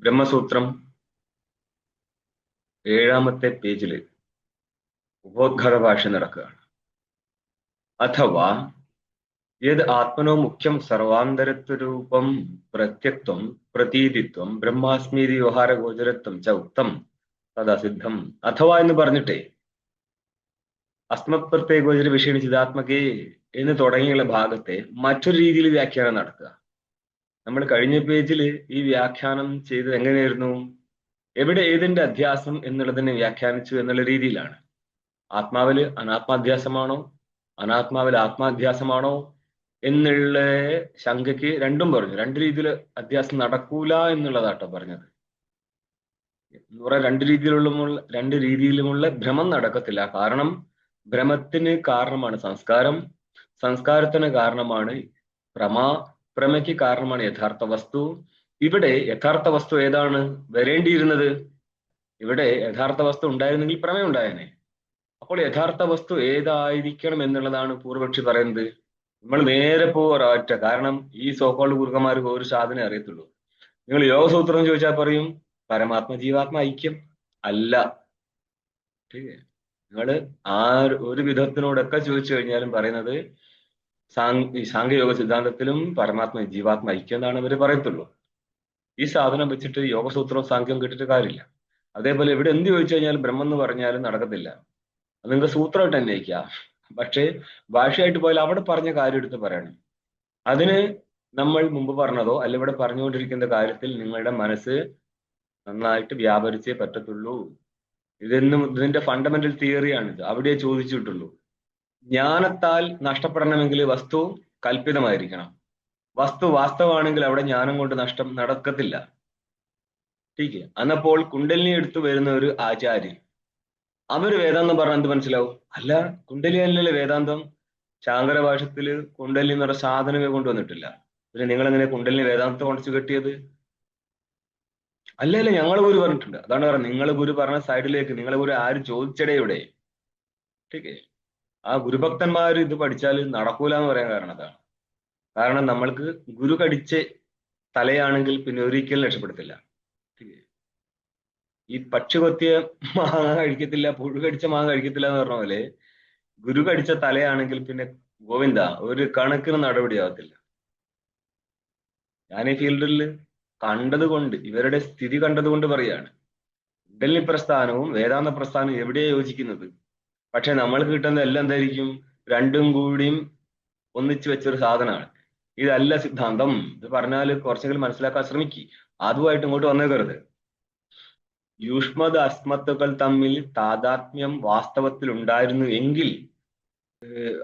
ബ്രഹ്മസൂത്രം 7-ാമത്തെ പേജില് ഉപോദ്ഘാത ഭാഷ നടക്കുകയാണ്. അഥവാ യത് ആത്മനോ മുഖ്യം സർവാന്തരത്വരൂപം പ്രത്യക്തം പ്രതീതിത്വം ബ്രഹ്മാസ്മീതി വ്യവഹാര ഗോചരത്വം ച ഉക്തം തദസിദ്ധം. അഥവാ എന്ന് പറഞ്ഞിട്ടേ അസ്മത് പ്രത്യേക ഗോചര വിഷയം ചിതാത്മകേ എന്ന് തുടങ്ങിയുള്ള ഭാഗത്തെ മറ്റൊരു രീതിയിൽ വ്യാഖ്യാനം നടത്തുക. നമ്മൾ കഴിഞ്ഞ പേജിൽ ഈ വ്യാഖ്യാനം ചെയ്തത് എങ്ങനെയായിരുന്നു? എവിടെ ഏതിന്റെ അധ്യാസം എന്നുള്ളതിനെ വ്യാഖ്യാനിച്ചു എന്നുള്ള രീതിയിലാണ്. ആത്മാവില് അനാത്മാധ്യാസമാണോ, അനാത്മാവിൽ ആത്മാധ്യാസമാണോ എന്നുള്ള ശങ്കയ്ക്ക് രണ്ടും പറഞ്ഞു. രണ്ട് രീതിയിൽ അധ്യാസം നടക്കൂല എന്നുള്ളതാട്ടോ പറഞ്ഞത്. എന്ന് പറയാൻ രണ്ട് രീതിയിലുമുള്ള ഭ്രമം നടക്കത്തില്ല. കാരണം ഭ്രമത്തിന് കാരണമാണ് സംസ്കാരം, സംസ്കാരത്തിന് കാരണമാണ് പ്രമയ്ക്ക് കാരണമാണ് യഥാർത്ഥ വസ്തു. ഇവിടെ യഥാർത്ഥ വസ്തു ഏതാണ് വരേണ്ടിയിരുന്നത്? ഇവിടെ യഥാർത്ഥ വസ്തു ഉണ്ടായിരുന്നെങ്കിൽ പ്രമേയം ഉണ്ടായേനെ. അപ്പോൾ യഥാർത്ഥ വസ്തു ഏതായിരിക്കണം എന്നുള്ളതാണ് പൂർവപക്ഷി പറയുന്നത്. നമ്മൾ നേരെ ഒരൊറ്റ കാരണം ഈ സോക്കോൾഡ് ഗുരുക്കന്മാർക്ക് ഒരു സാധനം അറിയത്തുള്ളൂ. നിങ്ങൾ യോഗസൂത്രം ചോദിച്ചാൽ പറയും പരമാത്മ ജീവാത്മ ഐക്യം അല്ല. നിങ്ങൾ ആ ഒരു വിധത്തിനോടൊക്കെ ചോദിച്ചു കഴിഞ്ഞാലും പറയുന്നത് ഈ സാംഖ്യയോഗ സിദ്ധാന്തത്തിലും പരമാത്മ ജീവാത്മ ഐക്യം എന്നാണ് ഇവര് പറയത്തുള്ളൂ. ഈ സാധനം വെച്ചിട്ട് യോഗസൂത്രവും സാംഖ്യവും കേട്ടിട്ട് കാര്യമില്ല. അതേപോലെ ഇവിടെ എന്ത് ചോദിച്ചു കഴിഞ്ഞാലും ബ്രഹ്മം എന്ന് പറഞ്ഞാലും നടക്കത്തില്ല. അത് നിങ്ങൾക്ക് സൂത്രമായിട്ട് അന്വയിക്കാം. പക്ഷേ ഭാഷയായിട്ട് പോയാൽ അവിടെ പറഞ്ഞ കാര്യം എടുത്ത് പറയണം. അതിന് നമ്മൾ മുമ്പ് പറഞ്ഞതോ അല്ല ഇവിടെ പറഞ്ഞുകൊണ്ടിരിക്കുന്ന കാര്യത്തിൽ നിങ്ങളുടെ മനസ്സ് നന്നായിട്ട് വ്യാപരിച്ചേ പറ്റത്തുള്ളൂ. ഇതിന്റെ ഫണ്ടമെന്റൽ തിയറിയാണിത്. അവിടെ ചോദിച്ചിട്ടുള്ളൂ. ജ്ഞാനത്താൽ നഷ്ടപ്പെടണമെങ്കിൽ വസ്തു കൽപ്പിതമായിരിക്കണം. വസ്തു വാസ്തവമാണെങ്കിൽ അവിടെ ജ്ഞാനം കൊണ്ട് നഷ്ടം നടക്കത്തില്ല. ടീക്ക്. അന്നപ്പോൾ കുണ്ടലിനി എടുത്തു വരുന്ന ഒരു ആചാര്യൻ അവര് വേദാന്തം പറഞ്ഞാൽ എന്ത് മനസ്സിലാവും? അല്ല, കുണ്ടലിയല്ലേ വേദാന്തം. ശാങ്കര ഭാഷത്തില് കുണ്ടലിനി എന്ന് പറഞ്ഞ സാധനമേ കൊണ്ടുവന്നിട്ടില്ല. പിന്നെ നിങ്ങൾ എങ്ങനെ കുണ്ടലിനി വേദാന്തത്തെ കൊണ്ടു കെട്ടിയത്? അല്ലല്ല, ഞങ്ങളെ ഗുരു പറഞ്ഞിട്ടുണ്ട്. അതാണ് പറഞ്ഞത്, നിങ്ങളെ ഗുരു പറഞ്ഞ സൈഡിലേക്ക് നിങ്ങളെ ഗുരു ആര് ചോദിച്ചടേ ഇവിടെ. ടീക്കേ. ആ ഗുരുഭക്തന്മാർ ഇത് പഠിച്ചാൽ നടക്കൂല എന്ന് പറയാൻ കാരണം അതാണ്. കാരണം നമ്മൾക്ക് ഗുരു കടിച്ച തലയാണെങ്കിൽ പിന്നെ ഒരിക്കലും രക്ഷപ്പെടുത്തില്ല. ഈ പക്ഷി കൊത്തിയ മാങ്ങ കഴിക്കത്തില്ല, പുഴു കടിച്ച മാങ്ങ കഴിക്കത്തില്ല എന്ന് പറഞ്ഞ പോലെ ഗുരു കടിച്ച തലയാണെങ്കിൽ പിന്നെ ഗോവിന്ദ ഒരു കണക്കിന് നടപടിയാകത്തില്ല. ഞാൻ ഈ ഫീൽഡിൽ കണ്ടതുകൊണ്ട്, ഇവരുടെ സ്ഥിതി കണ്ടതുകൊണ്ട് പറയാണ്, ഡൽഹി പ്രസ്ഥാനവും വേദാന്ത പ്രസ്ഥാനവും എവിടെയാണ് യോജിക്കുന്നത്? പക്ഷെ നമ്മൾക്ക് കിട്ടുന്ന എല്ലാം എന്തായിരിക്കും? രണ്ടും കൂടിയും ഒന്നിച്ചു വെച്ചൊരു സാധനമാണ്. ഇതല്ല സിദ്ധാന്തം. ഇത് പറഞ്ഞാൽ കുറച്ചെങ്കിലും മനസ്സിലാക്കാൻ ശ്രമിക്കുക. അതുമായിട്ട് ഇങ്ങോട്ട് വന്നേക്കരുത്. യൂഷ്മത് അസ്മത്തുക്കൾ തമ്മിൽ താതാത്മ്യം വാസ്തവത്തിൽ ഉണ്ടായിരുന്നു എങ്കിൽ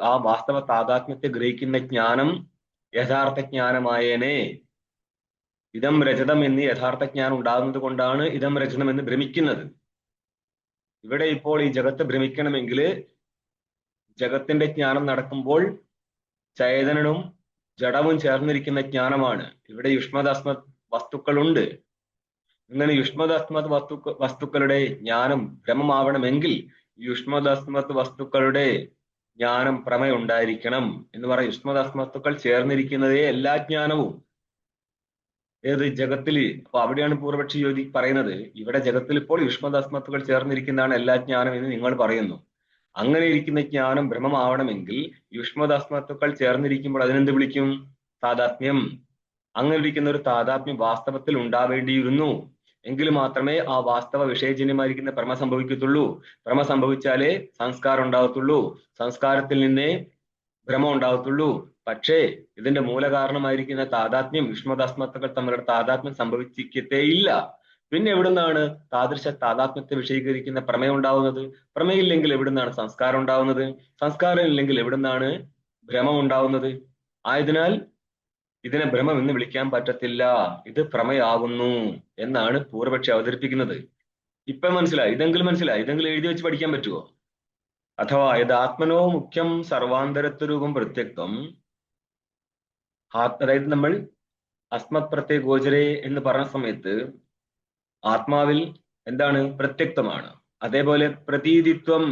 ആ വാസ്തവ താതാത്മ്യത്തെ ഗ്രഹിക്കുന്ന ജ്ഞാനം യഥാർത്ഥ ജ്ഞാനമായേനെ. ഇതം രജതം എന്ന് യഥാർത്ഥ ജ്ഞാനം ഉണ്ടാകുന്നത് കൊണ്ടാണ് ഇതം രജതം എന്ന് ഭ്രമിക്കുന്നത്. ഇവിടെ ഇപ്പോൾ ഈ ജഗത്ത് ഭ്രമിക്കണമെങ്കിൽ ജഗത്തിന്റെ ജ്ഞാനം നടക്കുമ്പോൾ ചൈതന്യനും ജഡവും ചേർന്നിരിക്കുന്ന ജ്ഞാനമാണ്. ഇവിടെ യുഷ്മത് അസ്മത് വസ്തുക്കളുണ്ട്. ഇങ്ങനെ യുഷ്മത് അസ്മത് വസ്തുക്കളുടെ ജ്ഞാനം ഭ്രമമാവണമെങ്കിൽ യുഷ്മത് അസ്മത് വസ്തുക്കളുടെ ജ്ഞാനം പ്രമേയം ഉണ്ടായിരിക്കണം എന്ന് പറയും. യുഷ്മത് അസ്മത്തുക്കൾ ചേർന്നിരിക്കുന്നതേ എല്ലാ ജ്ഞാനവും ഏത് ജഗത്തിൽ. അപ്പൊ അവിടെയാണ് പൂർവപക്ഷി പറയുന്നത്, ഇവിടെ ജഗത്തിൽ ഇപ്പോൾ യുഷ്മത് അസ്മത്തുക്കൾ ചേർന്നിരിക്കുന്നതാണ് എല്ലാ ജ്ഞാനം എന്ന് നിങ്ങൾ പറയുന്നു. അങ്ങനെ ഇരിക്കുന്ന ജ്ഞാനം ബ്രഹ്മമാവണമെങ്കിൽ യുഷ്മത് അസ്മത്തുക്കൾ ചേർന്നിരിക്കുമ്പോൾ അതിനെന്ത് വിളിക്കും? താതാത്മ്യം. അങ്ങനെ ഇരിക്കുന്ന ഒരു താതാത്മ്യം വാസ്തവത്തിൽ ഉണ്ടാവേണ്ടിയിരുന്നു. എങ്കിൽ മാത്രമേ ആ വാസ്തവ വിഷയജന്യമായിരിക്കുന്ന ഭ്രമ സംഭവിക്കത്തുള്ളൂ. ഭ്രമ സംഭവിച്ചാലേ സംസ്കാരം ഉണ്ടാകത്തുള്ളൂ. സംസ്കാരത്തിൽ നിന്നേ ഭ്രമം ഉണ്ടാകത്തുള്ളൂ. പക്ഷേ ഇതിന്റെ മൂലകാരണമായിരിക്കുന്ന താതാത്മ്യം, യുഷ്മദാസ്മത്തുക്കൾ തമ്മിലുള്ള താതാത്മ്യം സംഭവിച്ചിരിക്കത്തേയില്ല. പിന്നെ എവിടുന്നാണ് താദൃശ താതാത്മ്യത്തെ വിഷയീകരിക്കുന്ന പ്രമേയം ഉണ്ടാവുന്നത്? പ്രമേയില്ലെങ്കിൽ എവിടുന്നാണ് സംസ്കാരം ഉണ്ടാവുന്നത്? സംസ്കാരം ഇല്ലെങ്കിൽ എവിടുന്നാണ് ഭ്രമം ഉണ്ടാവുന്നത്? ആയതിനാൽ ഇതിനെ ഭ്രമം എന്ന് വിളിക്കാൻ പറ്റത്തില്ല. ഇത് പ്രമേയാകുന്നു എന്നാണ് പൂർവപക്ഷി അവതരിപ്പിക്കുന്നത്. ഇപ്പൊ മനസ്സിലായി? ഇതെങ്കിലും മനസ്സിലായി? ഇതെങ്കിലും എഴുതി വെച്ച് പഠിക്കാൻ പറ്റുമോ? അഥവാ യഥാത്മനോ മുഖ്യം സർവാന്തരത്വരൂപം പ്രത്യക്തം. അതായത് നമ്മൾ അസ്മത് പ്രത്യേക ഗോചരേ എന്ന് പറഞ്ഞ സമയത്ത് ആത്മാവിൽ എന്താണ്? പ്രത്യക്തമാണ്. അതേപോലെ പ്രതീതിത്വം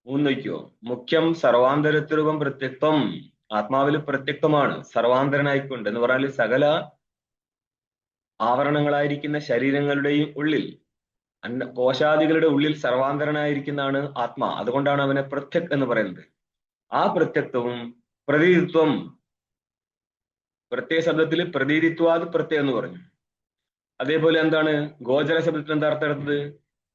മൂന്നൊയ്ക്കോ മുഖ്യം സർവാന്തരത്വരൂപം പ്രത്യക്തം. ആത്മാവിൽ പ്രത്യക്തമാണ് സർവാന്തരനായിക്കൊണ്ട് എന്ന് പറഞ്ഞാൽ സകല ആവരണങ്ങളായിരിക്കുന്ന ശരീരങ്ങളുടെയും ഉള്ളിൽ കോശാദികളുടെ ഉള്ളിൽ സർവാന്തരനായിരിക്കുന്നതാണ് ആത്മാ. അതുകൊണ്ടാണ് അവനെ പ്രത്യക് എന്ന് പറയുന്നത്. ആ പ്രത്യക്തവും പ്രതീതിത്വം, പ്രത്യയ ശബ്ദത്തിൽ പ്രതീതിത്വാത് പ്രത്യയം എന്ന് പറഞ്ഞു. അതേപോലെ എന്താണ് ഗോചര ശബ്ദത്തിൽ എന്താ അർത്ഥം എടുത്തത്?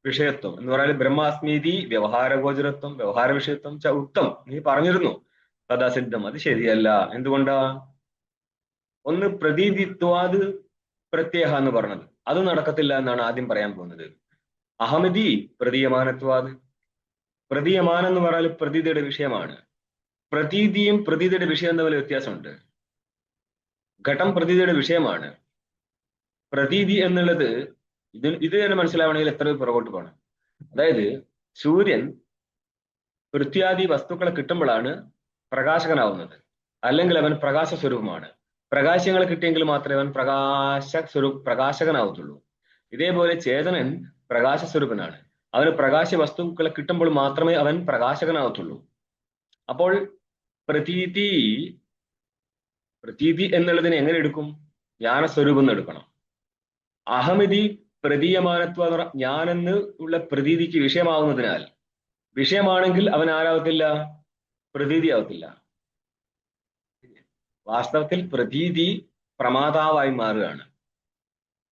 വിഷയത്വം എന്ന് പറഞ്ഞാൽ ബ്രഹ്മാസ്മീതി വ്യവഹാര ഗോചരത്വം, വ്യവഹാര വിഷയത്വം ച ഉക്തം, നീ പറഞ്ഞിരുന്നു. തഥാസിദ്ധം, അത് ശരിയല്ല. എന്തുകൊണ്ടാ? ഒന്ന് പ്രതീതിത്വാത് പ്രത്യയ എന്ന് പറഞ്ഞത്, അത് നടക്കത്തില്ല എന്നാണ് ആദ്യം പറയാൻ പോകുന്നത്. അഹമിതി പ്രതീയമാനത്വാത്, പ്രതീയമാനം എന്ന് പറഞ്ഞാൽ പ്രതീതിയുടെ വിഷയമാണ്. പ്രതീതിയും പ്രതീതിയുടെ വിഷയം തമ്മിൽ വ്യത്യാസമുണ്ട്. ഘടം പ്രതീതിയുടെ വിഷയമാണ്. പ്രതീതി എന്നുള്ളത് ഇത് തന്നെ മനസ്സിലാവണമെങ്കിൽ എത്രയോ പുറകോട്ട് പോകണം. അതായത് സൂര്യൻ പൃഥ്വിയാദി വസ്തുക്കളെ കിട്ടുമ്പോഴാണ് പ്രകാശകനാവുന്നത്, അല്ലെങ്കിൽ അവൻ പ്രകാശ സ്വരൂപമാണ്. പ്രകാശങ്ങളെ കിട്ടിയെങ്കിൽ മാത്രമേ അവൻ പ്രകാശകനാവത്തുള്ളൂ. ഇതേപോലെ ചേതനൻ പ്രകാശ സ്വരൂപനാണ്. അവന് പ്രകാശ വസ്തുക്കളെ കിട്ടുമ്പോൾ മാത്രമേ അവൻ പ്രകാശകനാവത്തുള്ളൂ. അപ്പോൾ പ്രതീതി എന്നുള്ളതിനെ എങ്ങനെ എടുക്കും? ജ്ഞാനസ്വരൂപം എന്ന് എടുക്കണം. അഹമിതി പ്രതീയമാനത്വ എന്ന് പറഞ്ഞാൽ ഞാനെന്ന് ഉള്ള പ്രതീതിക്ക് വിഷയമാവുന്നതിനാൽ, വിഷയമാണെങ്കിൽ അവൻ ആരാവത്തില്ല? പ്രതീതി ആവത്തില്ല. വാസ്തവത്തിൽ പ്രതീതി പ്രമാതാവായി മാറുകയാണ്.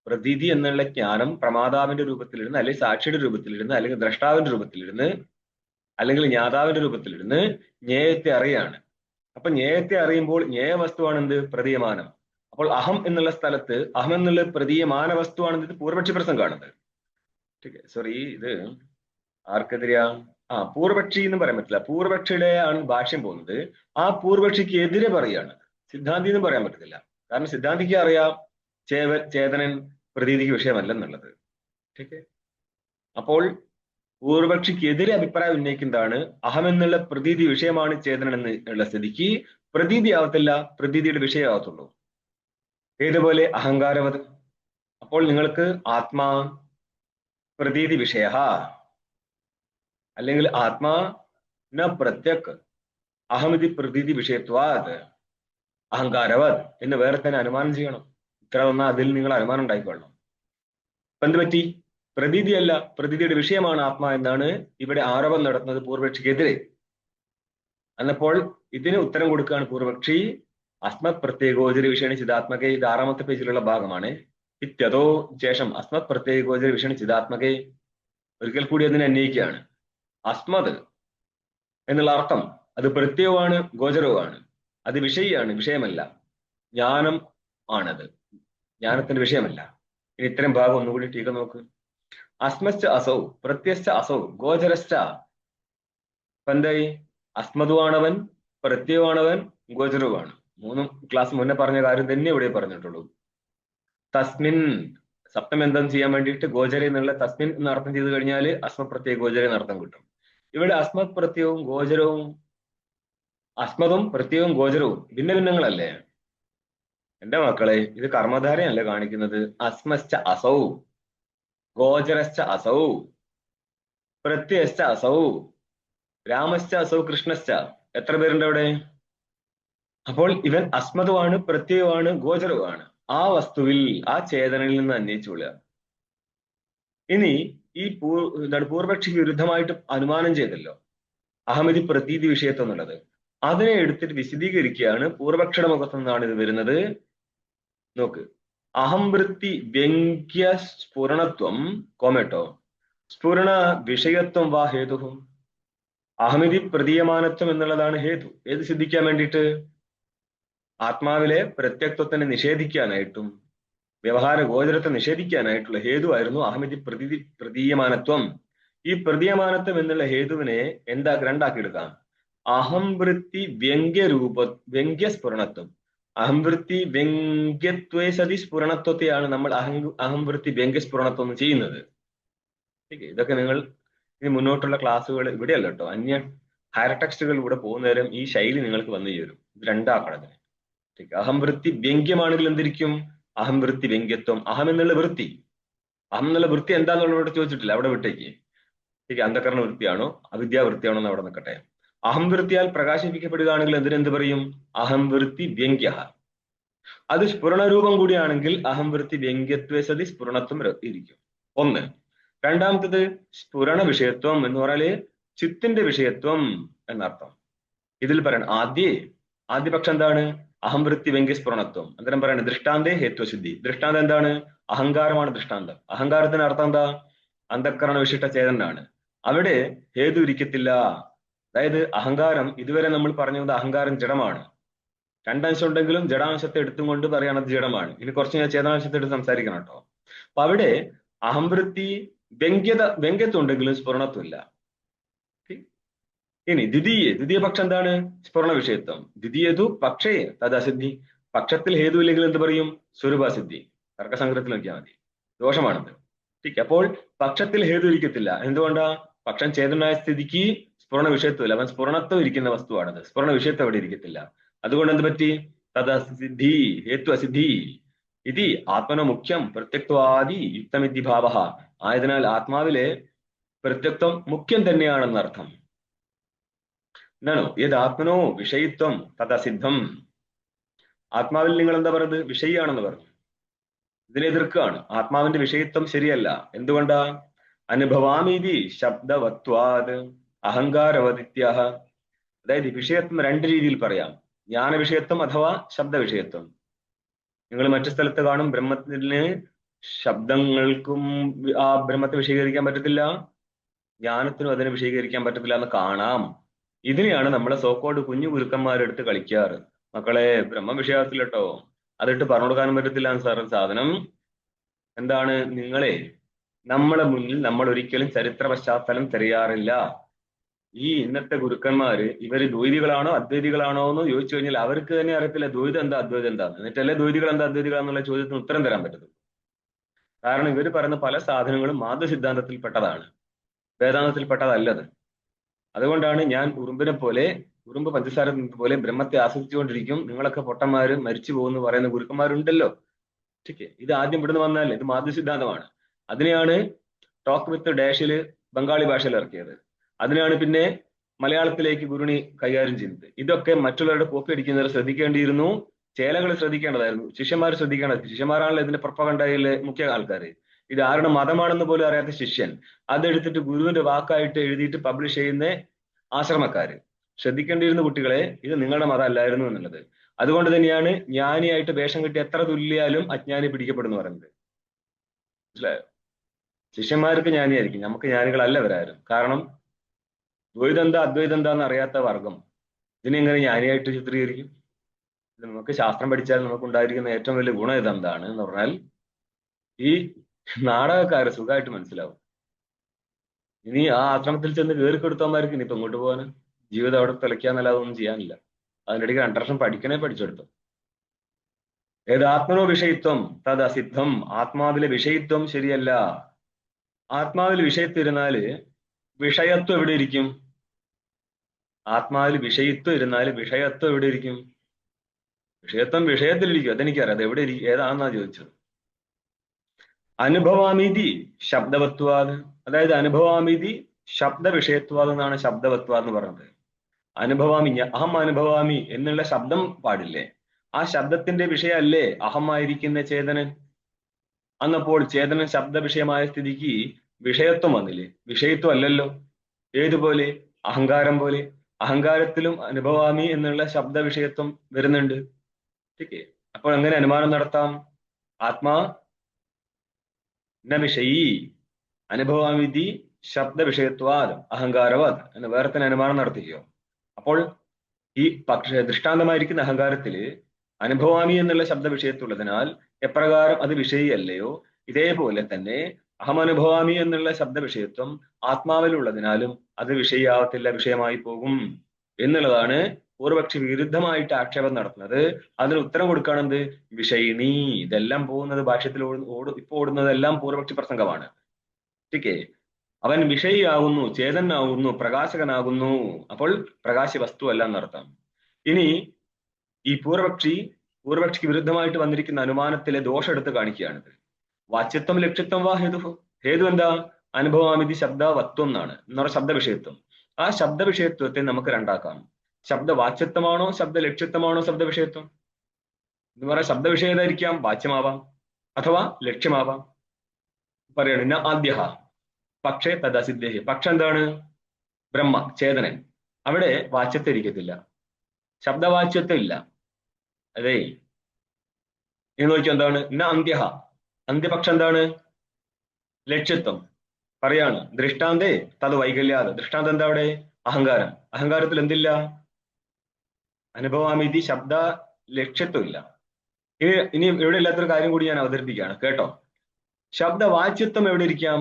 പ്രതീതി എന്നുള്ള ജ്ഞാനം പ്രമാതാവിന്റെ രൂപത്തിലിരുന്ന്, അല്ലെങ്കിൽ സാക്ഷിയുടെ രൂപത്തിലിരുന്ന്, അല്ലെങ്കിൽ ദ്രഷ്ടാവിന്റെ രൂപത്തിലിരുന്ന്, അല്ലെങ്കിൽ ജ്ഞാതാവിന്റെ രൂപത്തിലിരുന്ന് ജ്ഞേയത്തെ അറിയാണ്. അപ്പൊ ജ്ഞേയത്തെ അറിയുമ്പോൾ ജ്ഞേയ വസ്തുവാണെന്ത്? പ്രതീയമാനം. അപ്പോൾ അഹം എന്നുള്ള സ്ഥലത്ത് അഹം എന്നുള്ള പ്രതീയമാന വസ്തുവാണെന്ന് ഇത് പൂർവക്ഷി പ്രസം കാണുന്നത്. സോറി, ഇത് ആർക്കെതിരെയാ? പൂർവക്ഷി എന്ന് പറയാൻ പറ്റില്ല. പൂർവക്ഷിയുടെ ആണ് ഭാഷ്യം പോകുന്നത്. ആ പൂർവക്ഷിക്ക് എതിരെ പറയാണ്. സിദ്ധാന്തി എന്നും പറയാൻ പറ്റത്തില്ല. കാരണം സിദ്ധാന്തിക്ക് അറിയാം ചേതനൻ പ്രതീതിക്ക് വിഷയമല്ലെന്നുള്ളത്. ഓക്കെ, അപ്പോൾ പൂർവക്ഷിക്ക് എതിരെ അഭിപ്രായം ഉന്നയിക്കുന്നതാണ് അഹം എന്നുള്ള പ്രതീതി വിഷയമാണ് ചേതനൻ എന്നുള്ള സ്ഥിതിക്ക് പ്രതീതി ആവത്തില്ല, പ്രതീതിയുടെ വിഷയമാവത്തുള്ളൂ. ഏതുപോലെ അഹങ്കാരവത്. അപ്പോൾ നിങ്ങൾക്ക് ആത്മാ പ്രതീതി വിഷയ, അല്ലെങ്കിൽ ആത്മാ ന പ്രത്യക് അഹമിതി പ്രതീതി വിഷയത്വാത് അഹങ്കാരവത് എന്ന് വേറെ തന്നെ അനുമാനം ചെയ്യണം. ഇത്ര വന്നാൽ അതിൽ നിങ്ങൾ അനുമാനം ഉണ്ടായിക്കൊള്ളണം. അപ്പൊ എന്ത് പറ്റി? പ്രതീതിയല്ല, പ്രതീതിയുടെ വിഷയമാണ് ആത്മാ എന്നാണ് ഇവിടെ ആരോപണം നടത്തുന്നത് പൂർവക്ഷിക്കെതിരെ. എന്നപ്പോൾ ഇതിന് ഉത്തരം കൊടുക്കുകയാണ് പൂർവക്ഷി. അസ്മത് പ്രത്യേകോചര വിഷയണി ചിതാത്മകെ, ഇത് 6ാമത്തെ പേജിലുള്ള ഭാഗമാണ്. ഇത്യതോ ശേഷം അസ്മത് പ്രത്യേകോചര വിഷയണി ചിതാത്മകെ, ഒരിക്കൽ കൂടി അതിനെ അന്വയിക്കുകയാണ്. അസ്മത് എന്നുള്ള അർത്ഥം അത് പ്രത്യയവുമാണ്, ഗോചരവുമാണ്. അത് വിഷയിയാണ്, വിഷയമല്ല. ജ്ഞാനം ആണത്, ജ്ഞാനത്തിന്റെ വിഷയമല്ല. ഇനി ഇത്തരം ഭാഗം ഒന്നുകൂടി ടീക്ക നോക്ക്. അസ്മശ്ച അസൗ പ്രത്യശ്ച അസൗ ഗോചരശ്ച. എന്തായി? അസ്മതുവാണവൻ, പ്രത്യയമാണവൻ, ഗോചരവുമാണ്. 3 ക്ലാസ് മുന്നേ പറഞ്ഞ കാര്യം തന്നെ ഇവിടെ പറഞ്ഞിട്ടുള്ളൂ. തസ്മിൻ സപ്തം എന്തെന്ന് ചെയ്യാൻ വേണ്ടിയിട്ട് ഗോചര എന്നുള്ള തസ്മിൻ എന്ന് അർത്ഥം ചെയ്ത് കഴിഞ്ഞാൽ അസ്മത് പ്രത്യയ ഗോചര എന്ന് അർത്ഥം കിട്ടും. ഇവിടെ അസ്മത് പ്രത്യയവും ഗോചരവും, അസ്മതും പ്രത്യയവും ഗോചരവും ഭിന്ന ഭിന്നങ്ങളല്ലേ എന്റെ മക്കളെ? ഇത് കർമ്മധാരയല്ല കാണിക്കുന്നത്. അസ്മശ്ച അസൗ, ഗോചരശ്ച അസൗ, പ്രത്യയശ്ച അസൗ, രാമശ്ച അസൗ, കൃഷ്ണശ്ച. എത്ര പേരുണ്ട് അവിടെ? അപ്പോൾ ഇവൻ അസ്മതുവാണ്, പ്രത്യയമാണ്, ഗോചരവുമാണ്. ആ വസ്തുവിൽ, ആ ചേതനയിൽ നിന്ന് അന്വേഷിച്ചുകൊള്ളുക. ഇനി ഈ പൂർവക്ഷിക്ക് വിരുദ്ധമായിട്ട് അനുമാനം ചെയ്തല്ലോ അഹമിതി പ്രതീതി വിഷയത്വം എന്നുള്ളത്, അതിനെ എടുത്തിട്ട് വിശദീകരിക്കുകയാണ്. പൂർവക്ഷയുടെ മുഖത്തു നിന്നാണ് ഇത് വരുന്നത്. നോക്ക്, അഹംവൃത്തി വ്യംഗ്യ സ്ഫുരണത്വം കോമേട്ടോ സ്ഫുരണ വിഷയത്വം വാ ഹേതു. അഹമിതി പ്രതീയമാനത്വം എന്നുള്ളതാണ് ഹേതു. ഏത് സിദ്ധിക്കാൻ വേണ്ടിയിട്ട്? ആത്മാവിലെ പ്രത്യക്തത്വത്തിനെ നിഷേധിക്കാനായിട്ടും വ്യവഹാര ഗോചരത്തെ നിഷേധിക്കാനായിട്ടുള്ള ഹേതുവായിരുന്നു അഹമിതി പ്രതീയമാനത്വം. ഈ പ്രതീയമാനത്വം എന്നുള്ള ഹേതുവിനെ രണ്ടാക്കിയെടുക്കാം. അഹംവൃത്തി വ്യംഗ്യസ്ഫുരണത്വം. അഹംവൃത്തി വ്യംഗ്യത്വേ സതി സ്ഫുരണത്വത്തെയാണ് നമ്മൾ അഹംവൃത്തി വ്യംഗ്യസ്ഫുരണത്വം ചെയ്യുന്നത്. ഇതൊക്കെ നിങ്ങൾ ഇനി മുന്നോട്ടുള്ള ക്ലാസ്സുകൾ ഇവിടെയല്ല കേട്ടോ, അന്യ ഹയർ ടെക്സ്റ്റുകളിലൂടെ പോകുന്ന നേരം ഈ ശൈലി നിങ്ങൾക്ക് വന്നു ചേരും. ഇത് രണ്ടാക്കണം. അഹംവൃത്തി വ്യംഗ്യമാണെങ്കിൽ എന്തിരിക്കും? അഹംവൃത്തി വ്യംഗ്യത്വം. അഹം എന്നുള്ള വൃത്തി, അഹം എന്നുള്ള വൃത്തി എന്താന്നുള്ളവരോട് ചോദിച്ചിട്ടില്ല, അവിടെ വിട്ടേക്ക്. അന്ധകരണ വൃത്തിയാണോ അവിദ്യാവൃത്തിയാണോ എന്ന് അവിടെ നിൽക്കട്ടെ. അഹംവൃത്തിയാൽ പ്രകാശിപ്പിക്കപ്പെടുകയാണെങ്കിൽ എന്ത് പറയും? അഹംവൃത്തി വ്യംഗ്യ. അത് സ്ഫുരണരൂപം കൂടിയാണെങ്കിൽ അഹംവൃത്തി വ്യംഗ്യത്വ സതി സ്ഫുരണത്വം ഇരിക്കും. ഒന്ന്. രണ്ടാമത്തത് സ്ഫുരണ വിഷയത്വം എന്ന് പറഞ്ഞാല് ചിത്തിന്റെ വിഷയത്വം എന്നർത്ഥം. ഇതിൽ പറയണം ആദ്യപക്ഷം എന്താണ്? അഹംവൃത്തി വ്യംഗ്യ സ്ഫുരണത്വം. അന്നേരം പറയണത് ദൃഷ്ടാന്തേ ഹേത്വശുദ്ധി. ദൃഷ്ടാന്തം എന്താണ്? അഹങ്കാരമാണ് ദൃഷ്ടാന്തം. അഹങ്കാരത്തിന് അർത്ഥം എന്താ? അന്ധക്കരണ വിശിഷ്ട ചേതനാണ്. അവിടെ ഹേതു ഇരിക്കത്തില്ല. അതായത് അഹങ്കാരം, ഇതുവരെ നമ്മൾ പറഞ്ഞത് അഹങ്കാരം ജഡമാണ്. രണ്ടംശം ഉണ്ടെങ്കിലും ജഡാംശത്തെ എടുത്തും കൊണ്ട് പറയണത് ജഡമാണ്. ഇനി കുറച്ച് ഞാൻ ചേതനാംശത്തെ എടുത്ത് സംസാരിക്കണം കേട്ടോ. അപ്പൊ അവിടെ അഹംവൃത്തി വ്യംഗ്യത്വം ഉണ്ടെങ്കിലും സ്ഫുരണത്വമില്ല. ഇനി ദ്വിതീയ പക്ഷം എന്താണ്? സ്ഫുരണ വിഷയത്വം. ദ്വിതീയതു പക്ഷേ തദാസിദ്ധി. പക്ഷത്തിൽ ഹേതു ഇല്ലെങ്കിൽ എന്ത് പറയും? സ്വരൂപാസിദ്ധി. തർക്കസംഗ്രഹത്തിൽ നോക്കിയാൽ മതി. ദോഷമാണത്. ठीक അപ്പോൾ പക്ഷത്തിൽ ഹേതു ഇരിക്കത്തില്ല. എന്തുകൊണ്ടാ? പക്ഷം ചേതനായ സ്ഥിതിക്ക് സ്ഫുരണ വിഷയത്വമില്ല. അവൻ സ്ഫുരണത്വം ഇരിക്കുന്ന വസ്തുവാണത്. സ്ഫുരണ വിഷയത്വം അവിടെ ഇരിക്കത്തില്ല. അതുകൊണ്ട് എന്ത് പറ്റി? തദസിദ്ധി ഹേത്വ അസിദ്ധി ഇതി ആത്മനോ മുഖ്യം പ്രത്യക്വാദി യുക്തമിതി ഭാവ. ആയതിനാൽ ആത്മാവിലെ പ്രത്യക്തം മുഖ്യം തന്നെയാണെന്ന് അർത്ഥം. എന്നാണോ? ഏത് ആത്മനോ വിഷയിത്വം തദസിദ്ധം. ആത്മാവിൽ നിങ്ങൾ എന്താ പറഞ്ഞത്? വിഷയിയാണെന്ന് പറഞ്ഞു. ഇതിനെ എതിർക്കുകയാണ്. ആത്മാവിന്റെ വിഷയത്വം ശരിയല്ല. എന്തുകൊണ്ടാ? അനുഭവാമീതി ശബ്ദവത്വാത് അഹങ്കാരവദിത്യ. അതായത് വിഷയത്വം രണ്ട് രീതിയിൽ പറയാം. ജ്ഞാന വിഷയത്വം അഥവാ ശബ്ദ വിഷയത്വം. നിങ്ങൾ മറ്റു സ്ഥലത്ത് കാണും ബ്രഹ്മത്തിന് ശബ്ദങ്ങൾക്കും ആ ബ്രഹ്മത്തെ വിശദീകരിക്കാൻ പറ്റത്തില്ല, ജ്ഞാനത്തിനും അതിനെ വിശദീകരിക്കാൻ പറ്റത്തില്ല എന്ന് കാണാം. ഇതിനെയാണ് നമ്മളെ സോക്കോട് കുഞ്ഞു ഗുരുക്കന്മാരെടുത്ത് കളിക്കാറ്. മക്കളെ ബ്രഹ്മ വിഷയത്തിലട്ടോ, അതിട്ട് പറഞ്ഞു കൊടുക്കാനും പറ്റത്തില്ല സാധനം എന്താണ്? നമ്മളെ മുന്നിൽ നമ്മൾ ഒരിക്കലും ചരിത്ര പശ്ചാത്തലം തിരയാറില്ല. ഈ ഇന്നത്തെ ഗുരുക്കന്മാര് ഇവര് ദ്വൈതികളാണോ അദ്വൈതികളാണോ എന്ന് ചോദിച്ചു കഴിഞ്ഞാൽ അവർക്ക് തന്നെ അറിയത്തില്ല ദ്വൈതം എന്താ അദ്വൈതം എന്താന്ന്. എന്നിട്ടല്ലേ ദ്വൈതികൾ എന്താ അദ്വൈതികൾ എന്നുള്ള ചോദ്യത്തിന് ഉത്തരം തരാൻ പറ്റത്തുള്ളൂ. കാരണം ഇവർ പറയുന്ന പല സാധനങ്ങളും മാധവ സിദ്ധാന്തത്തിൽപ്പെട്ടതാണ്, വേദാന്തത്തിൽപ്പെട്ടതല്ലത്. അതുകൊണ്ടാണ് ഞാൻ ഉറുമ്പ് പഞ്ചസാര പോലെ ബ്രഹ്മത്തെ ആസ്വദിച്ചുകൊണ്ടിരിക്കും, നിങ്ങളൊക്കെ പൊട്ടന്മാര് മരിച്ചു പോകുന്നു പറയുന്ന ഗുരുക്കന്മാരുണ്ടല്ലോ. ठीक ഇത് ആദ്യം ഇവിടുന്ന് വന്നാലേ ഇത് മാധവ സിദ്ധാന്തമാണ്. അതിനെയാണ് ടോക്ക് വിത്ത് ഡാഷില് ബംഗാളി ഭാഷയിൽ ഇറക്കിയത്. അതിനാണ് പിന്നെ മലയാളത്തിലേക്ക് ഗുരുണി കൈകാര്യം ചെയ്യുന്നത്. ഇതൊക്കെ മറ്റുള്ളവരുടെ കോപ്പി അടിക്കുന്നവർ ശ്രദ്ധിക്കേണ്ടിയിരുന്നു. ചേലകൾ ശ്രദ്ധിക്കേണ്ടതായിരുന്നു, ശിഷ്യന്മാർ ശ്രദ്ധിക്കേണ്ടത്. ശിഷ്യന്മാരാണല്ലോ ഇതിന്റെ പ്രൊപ്പഗണ്ടയിലെ മുഖ്യ ആൾക്കാർ. ഇത് ആരുടെ മതമാണെന്ന് പോലും അറിയാത്ത ശിഷ്യൻ അതെടുത്തിട്ട് ഗുരുവിന്റെ വാക്കായിട്ട് എഴുതിയിട്ട് പബ്ലിഷ് ചെയ്യുന്ന ആശ്രമക്കാര്. ശ്രദ്ധിക്കേണ്ടിയിരുന്ന കുട്ടികളെ, ഇത് നിങ്ങളുടെ മതം അല്ലായിരുന്നു എന്നുള്ളത്. അതുകൊണ്ട് തന്നെയാണ് ജ്ഞാനിയായിട്ട് വേഷം കെട്ടി എത്ര തുല്യാലും അജ്ഞാനി പിടിക്കപ്പെടുന്നു പറയുന്നത്. മനസ്സിലായോ? ശിഷ്യന്മാർക്ക് ജ്ഞാനിയായിരിക്കും, നമുക്ക് ജ്ഞാനികളല്ല ഇവരാരും. കാരണം ദ്വൈതം എന്താ അദ്വൈതം എന്താന്ന് അറിയാത്ത വർഗം ഇതിനെങ്ങനെ ജ്ഞാനിയായിട്ട് ചിത്രീകരിക്കും? നമുക്ക് ശാസ്ത്രം പഠിച്ചാൽ നമുക്ക് ഉണ്ടായിരിക്കുന്ന ഏറ്റവും വലിയ ഗുണം ഇതെന്താണ് എന്ന് പറഞ്ഞാൽ, ഈ നാടകക്കാര് സുഖമായിട്ട് മനസ്സിലാവും. ഇനി ആ ആശ്രമത്തിൽ ചെന്ന് കയറിക്കൊടുത്തവന്മാർക്ക് ഇനിയിപ്പോ ഇങ്ങോട്ട് പോകാൻ ജീവിതം അവിടെ തിളയ്ക്കാന്നല്ലാതെ ഒന്നും ചെയ്യാനില്ല. അതിനിടയ്ക്ക് 2 വർഷം പഠിക്കണേ പഠിച്ചെടുത്തു. ഏതാത്മനോ വിഷയിത്വം തത് അസിദ്ധം. ആത്മാവിലെ വിഷയിത്വം ശരിയല്ല. ആത്മാവിൽ വിഷയത്വം ഇരുന്നാല് വിഷയത്വം എവിടെ ഇരിക്കും? ആത്മാവിൽ വിഷയിത്വം ഇരുന്നാല് വിഷയത്വം എവിടെ ഇരിക്കും? വിഷയത്വം വിഷയത്തിലിരിക്കും. അതെനിക്കറിയാം. അത് എവിടെ ഇരിക്കും, ഏതാണെന്നാ ചോദിച്ചത്. അനുഭവാമീതി ശബ്ദവത്വാദ്. അതായത് അനുഭവാമീതി ശബ്ദ വിഷയത്വാദ് എന്നാണ് ശബ്ദവത്വാദ് എന്ന് പറഞ്ഞത്. അനുഭവാമി, അഹം അനുഭവാമി എന്നുള്ള ശബ്ദം പാടില്ലേ? ആ ശബ്ദത്തിന്റെ വിഷയമല്ലേ അഹമായിരിക്കുന്ന ചേതനൻ? അന്നപ്പോൾ ചേതനൻ ശബ്ദ വിഷയമായ സ്ഥിതിക്ക് വിഷയത്വം വന്നില്ലേ? വിഷയത്വം അല്ലല്ലോ. ഏതുപോലെ? അഹങ്കാരം പോലെ. അഹങ്കാരത്തിലും അനുഭവാമി എന്നുള്ള ശബ്ദ വിഷയത്വം വരുന്നുണ്ട്. ठीक അപ്പോൾ എങ്ങനെ അനുമാനം നടത്താം? ആത്മാ ന വിഷയി അനുഭവാമിതി ശബ്ദ വിഷയത്വാദ് അഹങ്കാരവാദ് എന്ന് വേറെ തന്നെ അനുമാനം നടത്തിക്കോ. അപ്പോൾ ഈ ദൃഷ്ടാന്തമായിരിക്കുന്ന അഹങ്കാരത്തില് അനുഭവാമി എന്നുള്ള ശബ്ദ വിഷയത്തുള്ളതിനാൽ എപ്രകാരം അത് വിഷയിയല്ലയോ, ഇതേപോലെ തന്നെ അഹമനുഭവാമി എന്നുള്ള ശബ്ദ വിഷയത്വം ആത്മാവിലുള്ളതിനാലും അത് വിഷയാവത്തില്ല, വിഷയമായി പോകും എന്നുള്ളതാണ് പൂർവപക്ഷി വിരുദ്ധമായിട്ട് ആക്ഷേപം നടത്തുന്നത്. അതിന് ഉത്തരം കൊടുക്കുകയാണെന്ത്? വിഷയിണി. ഇതെല്ലാം പോകുന്നത് ഭാഷ്യത്തിൽ ഇപ്പൊ ഓടുന്നതെല്ലാം പൂർവപക്ഷി പ്രസംഗമാണ്. ठीक അവൻ വിഷയിയാകുന്നു, ചേതനാകുന്നു, പ്രകാശകനാകുന്നു. അപ്പോൾ പ്രകാശ വസ്തു അല്ല എന്നർത്ഥം. ഇനി ഈ പൂർവപക്ഷിക്ക് വിരുദ്ധമായിട്ട് വന്നിരിക്കുന്ന അനുമാനത്തിലെ ദോഷം എടുത്ത് കാണിക്കുകയാണിത്. വാച്യത്വം ലക്ഷ്യത്വം വാ ഹേതു. ഹേതു എന്താ? അനുഭവാമിതി ശബ്ദവത്വം എന്നാണ്, എന്ന് പറഞ്ഞ ശബ്ദ വിഷയത്വം. ആ ശബ്ദ വിഷയത്വത്തെ നമുക്ക് രണ്ടാക്കാം. ശബ്ദ വാച്യത്വമാണോ ശബ്ദ ലക്ഷ്യത്വമാണോ ശബ്ദ വിഷയത്വം? എന്ന് പറയാൻ ശബ്ദവിഷയം ഏതായിരിക്കാം? വാച്യമാവാം അഥവാ ലക്ഷ്യമാവാം. പറയണു ന ആദ്യ പക്ഷേ തദസിദ്ധേഹി. പക്ഷെ എന്താണ്? ബ്രഹ്മ ചേതനൻ. അവിടെ വാച്യത്വം ഇരിക്കത്തില്ല, ശബ്ദവാച്യത്വം ഇല്ല. അതെ, ഇനി നോക്കിയോ എന്താണ്? ന അന്ത്യ. അന്ത്യപക്ഷം എന്താണ്? ലക്ഷ്യത്വം. പറയാണ് ദൃഷ്ടാന്തേ തത് വൈകല്യാത്. ദൃഷ്ടാന്തം എന്താ അവിടെ? അഹങ്കാരം. അഹങ്കാരത്തിൽ എന്തില്ല? അനുഭവാമിതി ശബ്ദ ലക്ഷ്യത്വം ഇല്ല. ഇനി ഇവിടെ ഇല്ലാത്തൊരു കാര്യം കൂടി ഞാൻ അവതരിപ്പിക്കുകയാണ്, കേട്ടോ. ശബ്ദവാച്യത്വം എവിടെ ഇരിക്കാം?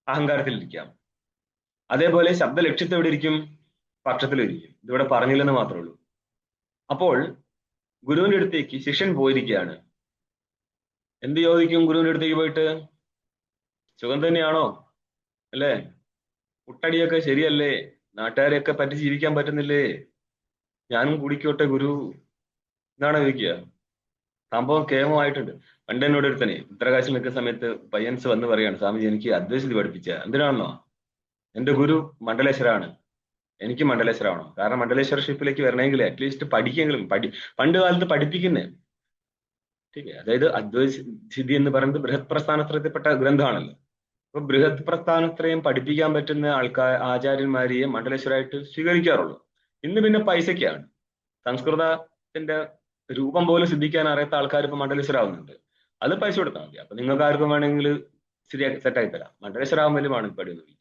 അഹങ്കാരത്തിൽ ഇരിക്കാം. അതേപോലെ ശബ്ദ ലക്ഷ്യത്വം എവിടെ ഇരിക്കും? പക്ഷത്തിലിരിക്കും. ഇതിവിടെ പറഞ്ഞില്ലെന്ന് മാത്രമേ ഉള്ളൂ. അപ്പോൾ ഗുരുവിന്റെ അടുത്തേക്ക് ശിഷ്യൻ പോയിരിക്കുകയാണ്. എന്ത് ചോദിക്കും ഗുരുവിന്റെ അടുത്തേക്ക് പോയിട്ട്? സുഖം തന്നെയാണോ, അല്ലേ? കുട്ടടിയൊക്കെ ശരിയല്ലേ? നാട്ടുകാരെയൊക്കെ പറ്റി ജീവിക്കാൻ പറ്റുന്നില്ലേ? ഞാനും കുടിക്കോട്ടെ ഗുരു എന്നാണ് ചോദിക്കുക. സംഭവം കേമമായിട്ടുണ്ട്. പണ്ട് എന്നോട് ഒരുത്തനെ ഉത്തരകാശിൽ നിൽക്കുന്ന സമയത്ത് പയ്യൻസ് വന്ന് പറയാണ്, സ്വാമിജി എനിക്ക് അദ്വൈതം പഠിപ്പിച്ച എന്തിനാണെന്നോ, എന്റെ ഗുരു മണ്ഡലേശ്വരാണ്, എനിക്ക് മണ്ഡലേശ്വരമാണോ? കാരണം മണ്ഡലേശ്വരഷിപ്പിലേക്ക് വരണമെങ്കിൽ അറ്റ്ലീസ്റ്റ് പഠിക്കെങ്കിലും പണ്ട് കാലത്ത് പഠിപ്പിക്കുന്നേ. അതായത് അദ്വൈത സിദ്ധി എന്ന് പറയുന്നത് ബൃഹത് പ്രസ്ഥാനത്രയത്തിൽപ്പെട്ട ഗ്രന്ഥമാണല്ലോ. അപ്പൊ ബൃഹത് പ്രസ്ഥാനത്രയം പഠിപ്പിക്കാൻ പറ്റുന്ന ആചാര്യന്മാരെയെ മണ്ഡലേശ്വരായിട്ട് സ്വീകരിക്കാറുള്ളൂ. ഇന്ന് പിന്നെ പൈസയ്ക്കാണ്. സംസ്കൃതത്തിന്റെ രൂപം പോലും സിദ്ധിക്കാൻ അറിയാത്ത ആൾക്കാർ ഇപ്പൊ മണ്ഡലേശ്വരാവുന്നുണ്ട്. അത് പൈസ കൊടുത്താൽ മതി. അപ്പൊ നിങ്ങൾക്ക് ആർക്കും വേണമെങ്കിൽ ശരിയാക്കി സെറ്റാക്കി തരാം. മണ്ഡലേശ്വരാവാൻ വലിയ പണിയൊന്നുമില്ല.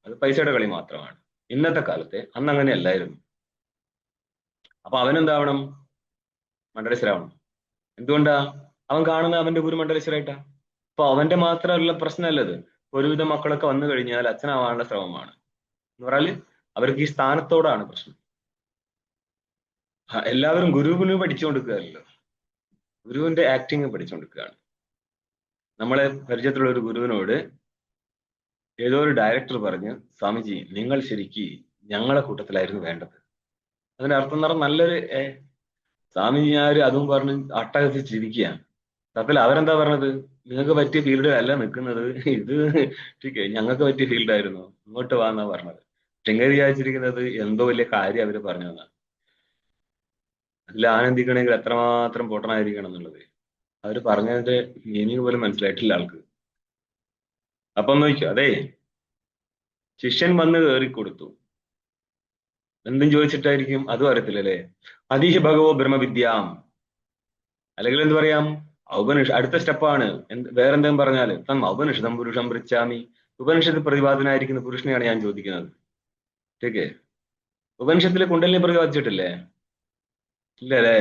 അത് പൈസയുടെ കളി മാത്രമാണ് ഇന്നത്തെ കാലത്തെ. അന്ന് അങ്ങനെയല്ലായിരുന്നു. അപ്പൊ അവനെന്താവണം? മണ്ഡലേശ്വരാവണം. എന്തുകൊണ്ടാ? അവൻ കാണുന്ന അവന്റെ ഗുരു മണ്ഡലേശ്വരായിട്ടാ. അപ്പൊ അവന്റെ മാത്രമല്ല പ്രശ്നമല്ലത്. ഒരുവിധം മക്കളൊക്കെ വന്നു കഴിഞ്ഞാൽ അച്ഛനാവാനുള്ള ശ്രമമാണ്. എന്ന് പറഞ്ഞാല് അവർക്ക് ഈ സ്ഥാനത്തോടാണ് പ്രശ്നം. എല്ലാവരും ഗുരുവിന് പഠിച്ചുകൊണ്ടിരിക്കുകയല്ലോ, ഗുരുവിന്റെ ആക്ടിങ് പഠിച്ചുകൊണ്ടിരിക്കുകയാണ്. നമ്മളെ പരിചയത്തിലുള്ള ഒരു ഗുരുവിനോട് ഏതോ ഒരു ഡയറക്ടർ പറഞ്ഞ്, സ്വാമിജി നിങ്ങൾ ശരിക്ക് ഞങ്ങളെ കൂട്ടത്തിലായിരുന്നു വേണ്ടത്. അതിന്റെ അർത്ഥം എന്ന് പറഞ്ഞാൽ നല്ലൊരു സ്വാമിജി ഞാൻ അതും പറഞ്ഞ് അട്ടഹസിച്ചിരിക്കുകയാണ്. സത്യത്തിൽ അവരെന്താ പറഞ്ഞത്? നിങ്ങൾക്ക് പറ്റിയ ഫീൽഡിലല്ല നിൽക്കുന്നത്, ഇത് ഞങ്ങൾക്ക് പറ്റിയ ഫീൽഡായിരുന്നു, ഇങ്ങോട്ട് വാന്നാ പറഞ്ഞത്. ചെങ്ങേരി വിചാരിച്ചിരിക്കുന്നത് എന്തോ വലിയ കാര്യം അവര് പറഞ്ഞതാണ്. അതിൽ ആനന്ദിക്കണമെങ്കിൽ എത്രമാത്രം പൊട്ടനായിരിക്കണം എന്നുള്ളത് അവര് പറഞ്ഞതിന്റെ മീനിങ് പോലും മനസ്സിലായിട്ടില്ല ആൾക്ക്. അപ്പൊ നോക്കിയോ, അതെ, ശിഷ്യൻ വന്ന് കയറിക്കൊടുത്തു. എന്തും ചോദിച്ചിട്ടായിരിക്കും? അതും അറിയത്തില്ലല്ലേ. അതീഹി ഭഗവോ ബ്രഹ്മവിദ്യാം, അല്ലെങ്കിൽ എന്ത് പറയാം? അടുത്ത സ്റ്റെപ്പാണ് വേറെന്തെങ്കിലും പറഞ്ഞാല് തം ഔപനിഷതം പുരുഷം പൃച്ഛാമി. ഉപനിഷത്ത് പ്രതിപാദനായിരിക്കുന്ന പുരുഷനെയാണ് ഞാൻ ചോദിക്കുന്നത്. ടീക്കേ, ഉപനിഷത്തിലെ കുണ്ടലിനെ പ്രതിപാദിച്ചിട്ടില്ലേ? ഇല്ലല്ലേ.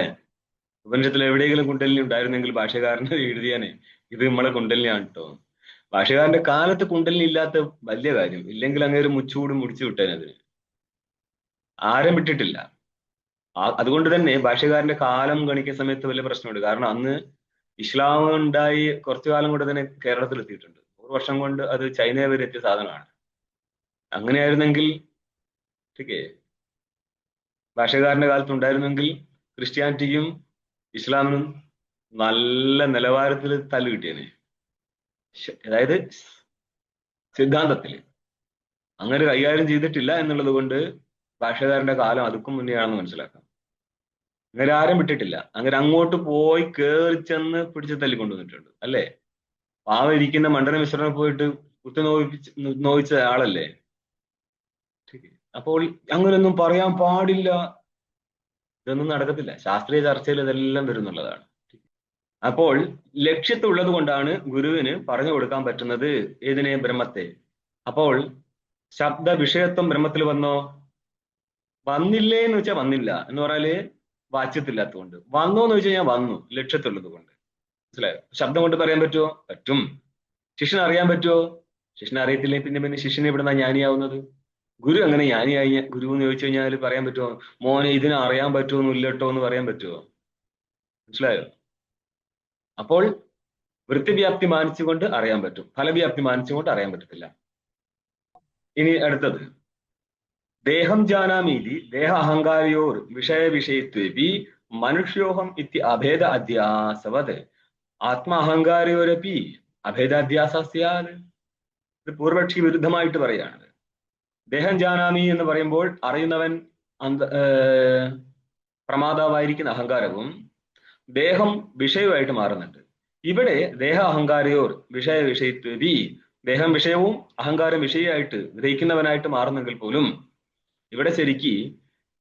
ഉപനിഷത്തിൽ എവിടെയെങ്കിലും കുണ്ടലിനി ഉണ്ടായിരുന്നെങ്കിൽ ഭാഷകാരന് എഴുതിയാനെ ഇത് നമ്മളെ കുണ്ടലിനിയാണ് കേട്ടോ. ഭാഷകാരന്റെ കാലത്ത് കുണ്ടലിനി ഇല്ലാത്ത വലിയ കാര്യം. ഇല്ലെങ്കിൽ അങ്ങനെ ഒരു മുച്ചൂടും മുടിച്ചു വിട്ടേനതിന്. ആരും വിട്ടിട്ടില്ല. അതുകൊണ്ട് തന്നെ ഭാഷകാരന്റെ കാലം ഗണിക്കുന്ന സമയത്ത് വലിയ പ്രശ്നമുണ്ട്. കാരണം അന്ന് ഇസ്ലാം ഉണ്ടായി കുറച്ചു കാലം കൊണ്ട് തന്നെ കേരളത്തിൽ എത്തിയിട്ടുണ്ട്. 100 വർഷം കൊണ്ട് അത് ചൈന വരെ എത്തിയ സാധനമാണ്. അങ്ങനെയായിരുന്നെങ്കിൽ ടീക്കേ, ഭാഷകാരന്റെ കാലത്ത് ഉണ്ടായിരുന്നെങ്കിൽ ക്രിസ്ത്യാനിറ്റിക്കും ഇസ്ലാമിനും നല്ല നിലവാരത്തിൽ തല്ല് കിട്ടിയേനെ. അതായത് സിദ്ധാന്തത്തില് അങ്ങനെ കൈകാര്യം ചെയ്തിട്ടില്ല എന്നുള്ളത് കൊണ്ട് ഭാഷകാരന്റെ കാലം അതുക്കും മുന്നെയാണെന്ന് മനസ്സിലാക്കാം. അങ്ങനെ ആരും വിട്ടിട്ടില്ല. അങ്ങനെ അങ്ങോട്ട് പോയി കയറി ചെന്ന് പിടിച്ച് തല്ലിക്കൊണ്ടുവന്നിട്ടുണ്ട്, അല്ലേ? പാവം ഇരിക്കുന്ന മണ്ഡല മിശ്രനെ പോയിട്ട് കുത്തി നോവിച്ച ആളല്ലേ. അപ്പോൾ അങ്ങനെയൊന്നും പറയാൻ പാടില്ല, ഇതൊന്നും നടക്കത്തില്ല. ശാസ്ത്രീയ ചർച്ചയിൽ ഇതെല്ലാം വരുന്നുള്ളതാണ്. അപ്പോൾ ലക്ഷ്യത്തുള്ളത് കൊണ്ടാണ് ഗുരുവിന് പറഞ്ഞു കൊടുക്കാൻ പറ്റുന്നത് ഏതിനെ? ബ്രഹ്മത്തെ. അപ്പോൾ ശബ്ദ വിഷയത്വം ബ്രഹ്മത്തിൽ വന്നോ? വന്നില്ലേ എന്ന് വെച്ചാൽ വന്നില്ല എന്ന് പറഞ്ഞാല് വാച്യത്തില്ലാത്തതുകൊണ്ട്. വന്നോ എന്ന് വെച്ച് കഴിഞ്ഞാൽ വന്നു, ലക്ഷ്യത്തുള്ളത് കൊണ്ട്. മനസ്സിലായോ? ശബ്ദം കൊണ്ട് പറയാൻ പറ്റുമോ? പറ്റും. ശിഷ്യന് അറിയാൻ പറ്റുമോ? ശിഷ്യനെ അറിയത്തില്ലേ പിന്നെ ശിഷ്യനെ ഇവിടുന്ന ജ്ഞാനിയാവുന്നത്? ഗുരു അങ്ങനെ ജ്ഞാനിയായി ഗുരു എന്ന് ചോദിച്ചു കഴിഞ്ഞാൽ പറയാൻ പറ്റുമോ? മോനെ ഇതിനെ അറിയാൻ പറ്റുമോ ഇല്ലട്ടോ എന്ന് പറയാൻ പറ്റുമോ? മനസ്സിലായോ? അപ്പോൾ വൃത്തിവ്യാപ്തി മാനിച്ചുകൊണ്ട് അറിയാൻ പറ്റും, ഫലവ്യാപ്തി മാനിച്ചുകൊണ്ട് അറിയാൻ പറ്റത്തില്ല. ഇനി അടുത്തത് ദേഹം ജാനാമീതി ദേഹ അഹങ്കാരയോർ വിഷയവിഷയത്വേപി മനുഷ്യോഹം ഇത്തി അഭേദ അധ്യാസവത് ആത്മാഹങ്കാരയോരപ്പി അഭേദാധ്യാസ സ്യാത്. ഇത് പൂർവക്ഷി വിരുദ്ധമായിട്ട് പറയാണ്. ദേഹം ജാനാമി എന്ന് പറയുമ്പോൾ അറിയുന്നവൻ പ്രമാതാവായിരിക്കുന്ന അഹങ്കാരവും ദേഹം വിഷയമായിട്ട് മാറുന്നുണ്ട്. ഇവിടെ ദേഹ അഹങ്കാരയോർ വിഷയ വിഷയത്വതി, ദേഹം വിഷയവും അഹങ്കാരം വിഷയമായിട്ട് ഗ്രഹിക്കുന്നവനായിട്ട് മാറുന്നെങ്കിൽ പോലും ഇവിടെ ശരിക്ക്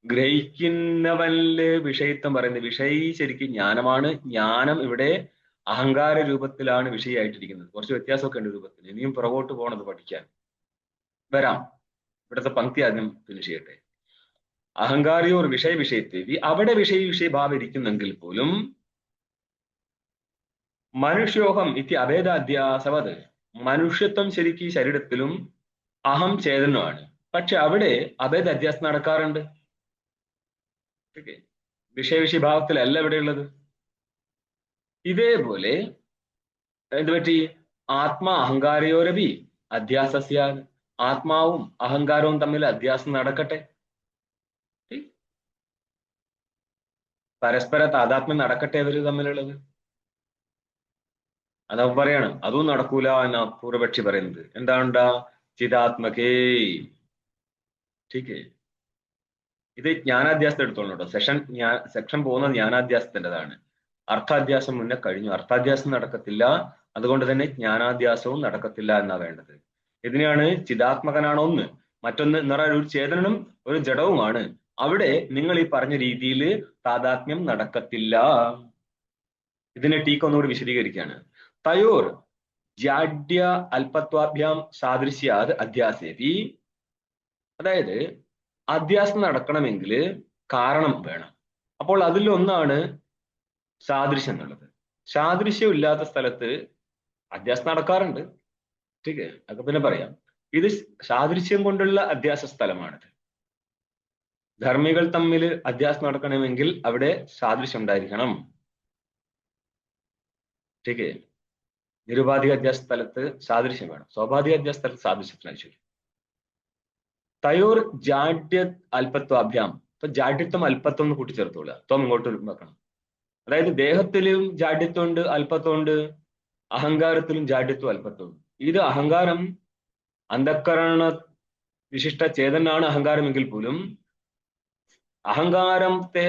ഗ്രഹിക്കുന്നവനില് വിഷയത്വം പറയുന്നത്, വിഷയി ശരിക്കും ജ്ഞാനമാണ്. ജ്ഞാനം ഇവിടെ അഹങ്കാര രൂപത്തിലാണ് വിഷയമായിട്ടിരിക്കുന്നത്. കുറച്ച് വ്യത്യാസമൊക്കെ ഉണ്ട് രൂപത്തിൽ. ഇനിയും പുറകോട്ട് പോകണത് പഠിക്കാൻ വരാം. ഇവിടുത്തെ പങ്ക്തി ആദ്യം ഫിനിഷ് ചെയ്യട്ടെ. അഹങ്കാരിയോർ വിഷയ വിഷയത്വതി, അവിടെ വിഷയഭാവം ഇരിക്കുന്നെങ്കിൽ പോലും മനുഷ്യോഹം ഇത്തി അഭേദാധ്യാസവത്, മനുഷ്യത്വം ശരിക്കും ശരീരത്തിലും അഹം ചേതനമാണ്. പക്ഷെ അവിടെ അഭേദ അധ്യാസം നടക്കാറുണ്ട്. വിഷയഭാവത്തിലല്ല ഇവിടെയുള്ളത്. ഇതേപോലെ എന്തുപറ്റി? ആത്മാ അഹങ്കാരയോരവി അധ്യാസസ്യ, ആത്മാവും അഹങ്കാരവും തമ്മിൽ അധ്യാസം നടക്കട്ടെ. പരസ്പര താതാത്മ്യം നടക്കട്ടെ അവര് തമ്മിലുള്ളത്. അത് പറയാണ് അതും നടക്കൂല എന്ന പൂർവപക്ഷി പറയുന്നത്. എന്താണ്ടാ? ചിതാത്മകേ. ടീക്കേ, ഇത് ജ്ഞാനാധ്യാസത്തെ എടുത്തോളൂ കേട്ടോ. സെക്ഷൻ പോകുന്നത് ജ്ഞാനാധ്യാസത്തിൻ്റെതാണ്. അർത്ഥാധ്യാസം മുന്നേ കഴിഞ്ഞു. അർത്ഥാധ്യാസം നടക്കത്തില്ല, അതുകൊണ്ട് തന്നെ ജ്ഞാനാധ്യാസവും നടക്കത്തില്ല എന്നാ വേണ്ടത്. ഇതിനെയാണ് ചിതാത്മകനാണ് ഒന്ന്. മറ്റൊന്ന് എന്ന് പറഞ്ഞാൽ ഒരു ചേതനനും ഒരു ജഡവുമാണ്. അവിടെ നിങ്ങൾ ഈ പറഞ്ഞ രീതിയിൽ താതാത്മ്യം നടക്കത്തില്ല. ഇതിനെ ടീക്ക് ഒന്നുകൂടി വിശദീകരിക്കുകയാണ്. തയോർ ജാഡ്യ അല്പത്വാഭ്യാം സാദൃശ്യാത് അധ്യാസേപി, അതായത് അധ്യാസം നടക്കണമെങ്കിൽ കാരണം വേണം. അപ്പോൾ അതിലൊന്നാണ് സാദൃശ്യം എന്നുള്ളത്. സാദൃശ്യം ഇല്ലാത്ത സ്ഥലത്ത് അധ്യാസം നടക്കാറുണ്ട്. ठीक है, അതൊക്കെ പിന്നെ പറയാം. ഇത് സാദൃശ്യം കൊണ്ടുള്ള അധ്യാസ സ്ഥലമാണിത്. ധർമ്മികൾ തമ്മിൽ അധ്യാസം നടക്കണമെങ്കിൽ അവിടെ സാദൃശ്യം ഉണ്ടായിരിക്കണം. ठीक है, നിരുപാധിക അധ്യാസ സ്ഥലത്ത് സാദൃശ്യം വേണം. സ്വാഭാവിക അധ്യാസ സ്ഥലത്ത് സാദൃശ്യത്തിന് ഐശ്വര്യം. തയോർ ജാഡ്യ അല്പത്വാഭ്യാം, ഇപ്പൊ ജാഡ്യത്വം അല്പത്വം എന്ന് കൂട്ടിച്ചേർത്തോളുക. ത്വം ഇങ്ങോട്ട് വെക്കണം. അതായത് ദേഹത്തിലും ജാഡ്യത്വമുണ്ട്, അല്പത്വമുണ്ട്. അഹങ്കാരത്തിലും ജാഡ്യത്വം അല്പത്വം. ഇത് അഹങ്കാരം അന്ധക്കരണ വിശിഷ്ട ചേതനാണ് അഹങ്കാരമെങ്കിൽ പോലും അഹങ്കാരത്തിന്റെ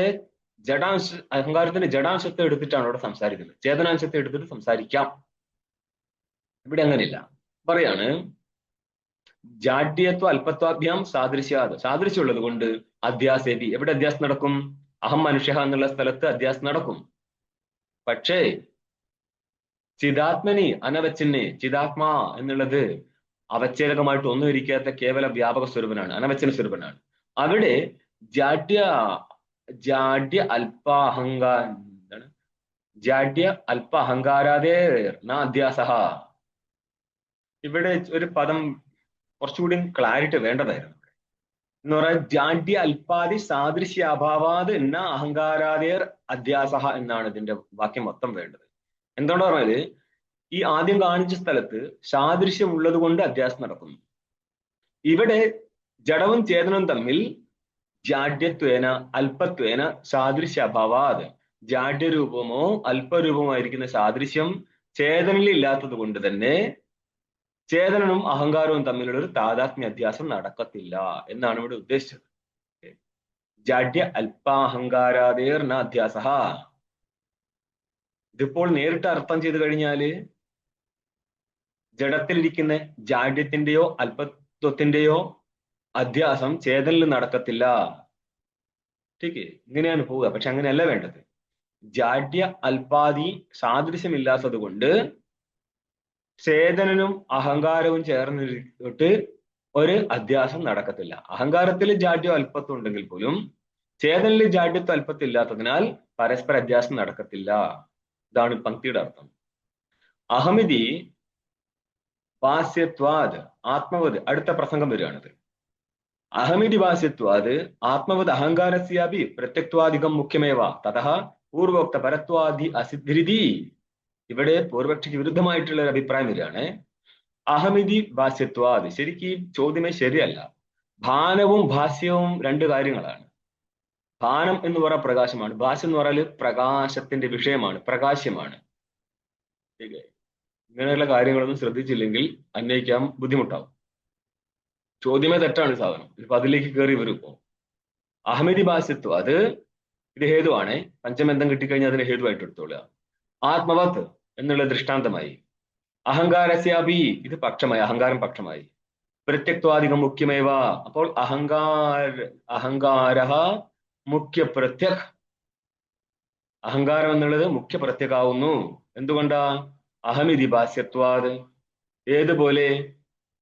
ജഡാംശത്തെ എടുത്തിട്ടാണ് അവിടെ സംസാരിക്കുന്നത്. ചേതനാംശത്തെ എടുത്തിട്ട് സംസാരിക്കാം. ഇവിടെ അങ്ങനെയില്ല. പറയാണ് ജാഡ്യത്വ അല്പത്വാഭ്യാം സാദൃശ്യാത്, സാദൃശ്യം ഉള്ളത് കൊണ്ട് അധ്യാസേപി, എവിടെ അധ്യാസം നടക്കും? അഹം മനുഷ്യ എന്നുള്ള സ്ഥലത്ത് അധ്യാസം നടക്കും. പക്ഷേ ചിതാത്മനി അനവച്ഛനെ, ചിതാത്മാ എന്നുള്ളത് അവച്ഛേദകമായിട്ട് ഒന്നും ഇരിക്കാത്ത കേവല വ്യാപക സ്വരൂപനാണ്, അനവച്ഛന സ്വരൂപനാണ്. അവിടെ ജാഡ്യ അല്പ അഹങ്കാരാദേ ന അധ്യാസഹ. ഇവിടെ ഒരു പദം കുറച്ചുകൂടി ക്ലാരിറ്റി വേണ്ടതായിരുന്നു. എന്ന് പറയാൻ ജാഡ്യ അല്പാദി സാദൃശ്യ അഭാവാത് ന അഹങ്കാരാദേർ അധ്യാസഹ എന്നാണ് ഇതിന്റെ വാക്യം മൊത്തം വേണ്ടത്. എന്താണ് പറഞ്ഞാല്, ഈ ആദ്യം കാണിച്ച സ്ഥലത്ത് സാദൃശ്യം ഉള്ളത് കൊണ്ട് അധ്യാസം നടക്കുന്നു. ഇവിടെ ജഡവും ചേതനവും തമ്മിൽ ജാഡ്യത്വേന അല്പത്വേന സാദൃശ്യ അഭാവാത്, ജാഡ്യരൂപമോ അല്പരൂപമോ ആയിരിക്കുന്ന സാദൃശ്യം ചേതനയിൽ ഇല്ലാത്തത് കൊണ്ട് തന്നെ ചേതനനും അഹങ്കാരവും തമ്മിലുള്ള ഒരു താതാത്മ്യ അധ്യാസം നടക്കത്തില്ല എന്നാണ് ഇവിടെ ഉദ്ദേശിച്ചത്. ജാഡ്യ അല്പാഹങ്കാരാദേർ ന അധ്യാസഹ. ഇതിപ്പോൾ നേരിട്ട് അർത്ഥം ചെയ്ത് കഴിഞ്ഞാല് ജഡത്തിലിരിക്കുന്ന ജാഡ്യത്തിന്റെയോ അല്പത്വത്തിന്റെയോ അധ്യാസം ചേതനിൽ നടക്കത്തില്ല. ठीक है, ഇങ്ങനെയാണ് പോവുക. പക്ഷെ അങ്ങനെയല്ല വേണ്ടത്. ജാഡ്യ അല്പാദി സാദൃശ്യമില്ലാത്തത് കൊണ്ട് ചേതനനും അഹങ്കാരവും ചേർന്നിട്ട് ഒരു അധ്യാസം നടക്കത്തില്ല. അഹങ്കാരത്തിൽ ജാഡ്യം അല്പത്വം ഉണ്ടെങ്കിൽ പോലും ചേതനിൽ ജാഡ്യത്വം അല്പത്വം ഇല്ലാത്തതിനാൽ പരസ്പര അധ്യാസം നടക്കത്തില്ല. ഇതാണ് പങ്ക്തിയുടെ അർത്ഥം. അഹമിതി ഭാസ്യത്വാദ് ആത്മവത്, അടുത്ത പ്രസംഗം വരികയാണിത്. അഹമിതി ഭാസ്യത്വാദ് ആത്മവത് അഹങ്കാരസ്യാപി പ്രത്യക്വാധികം മുഖ്യമേവ തതഃ പൂർവോക്ത പരത്വാദി അസിദ്ധിരിതി. ഇവിടെ പൂർവപക്ഷിക്ക് വിരുദ്ധമായിട്ടുള്ള ഒരു അഭിപ്രായം വരികയാണ്. അഹമിതി ഭാസ്യത്വാദ്, ശരിക്കും ചോദ്യമേ ശരിയല്ല. ഭാനവും ഭാസ്യവും രണ്ട് കാര്യങ്ങളാണ്. ഭാനം എന്ന് പറഞ്ഞാൽ പ്രകാശമാണ്, ഭാസ്യം എന്ന് പറഞ്ഞാൽ പ്രകാശത്തിന്റെ വിഷയമാണ്, പ്രകാശ്യമാണ്. ഇങ്ങനെയുള്ള കാര്യങ്ങളൊന്നും ശ്രദ്ധിച്ചില്ലെങ്കിൽ അന്വയിക്കാൻ ബുദ്ധിമുട്ടാവും. ചോദ്യമേ തെറ്റാണ് സാധനം. ഇപ്പൊ അതിലേക്ക് കയറി വരും. ഇപ്പോ അഹമ്മദി ഭാസ്യത്വം അത് ഇത് ഹേതുവാണ്. പഞ്ചമെന്തം കിട്ടിക്കഴിഞ്ഞാൽ അതിനെ ഹേതുവായിട്ട് എടുത്തോളുക. ആത്മവത് എന്നുള്ള ദൃഷ്ടാന്തമായി. അഹങ്കാരസ്യാപി ഇത് പക്ഷമായി, അഹങ്കാരം പക്ഷമായി. പ്രത്യക്വാദികം മുഖ്യമേവ. അപ്പോൾ അഹങ്കാര മുഖ്യ പ്രത്യക്, അഹങ്കാരം എന്നുള്ളത് മുഖ്യ പ്രത്യകാവുന്നു. എന്തുകൊണ്ടാ? അഹമിതി ഭാസ്യത്വാത്, ഏതുപോലെ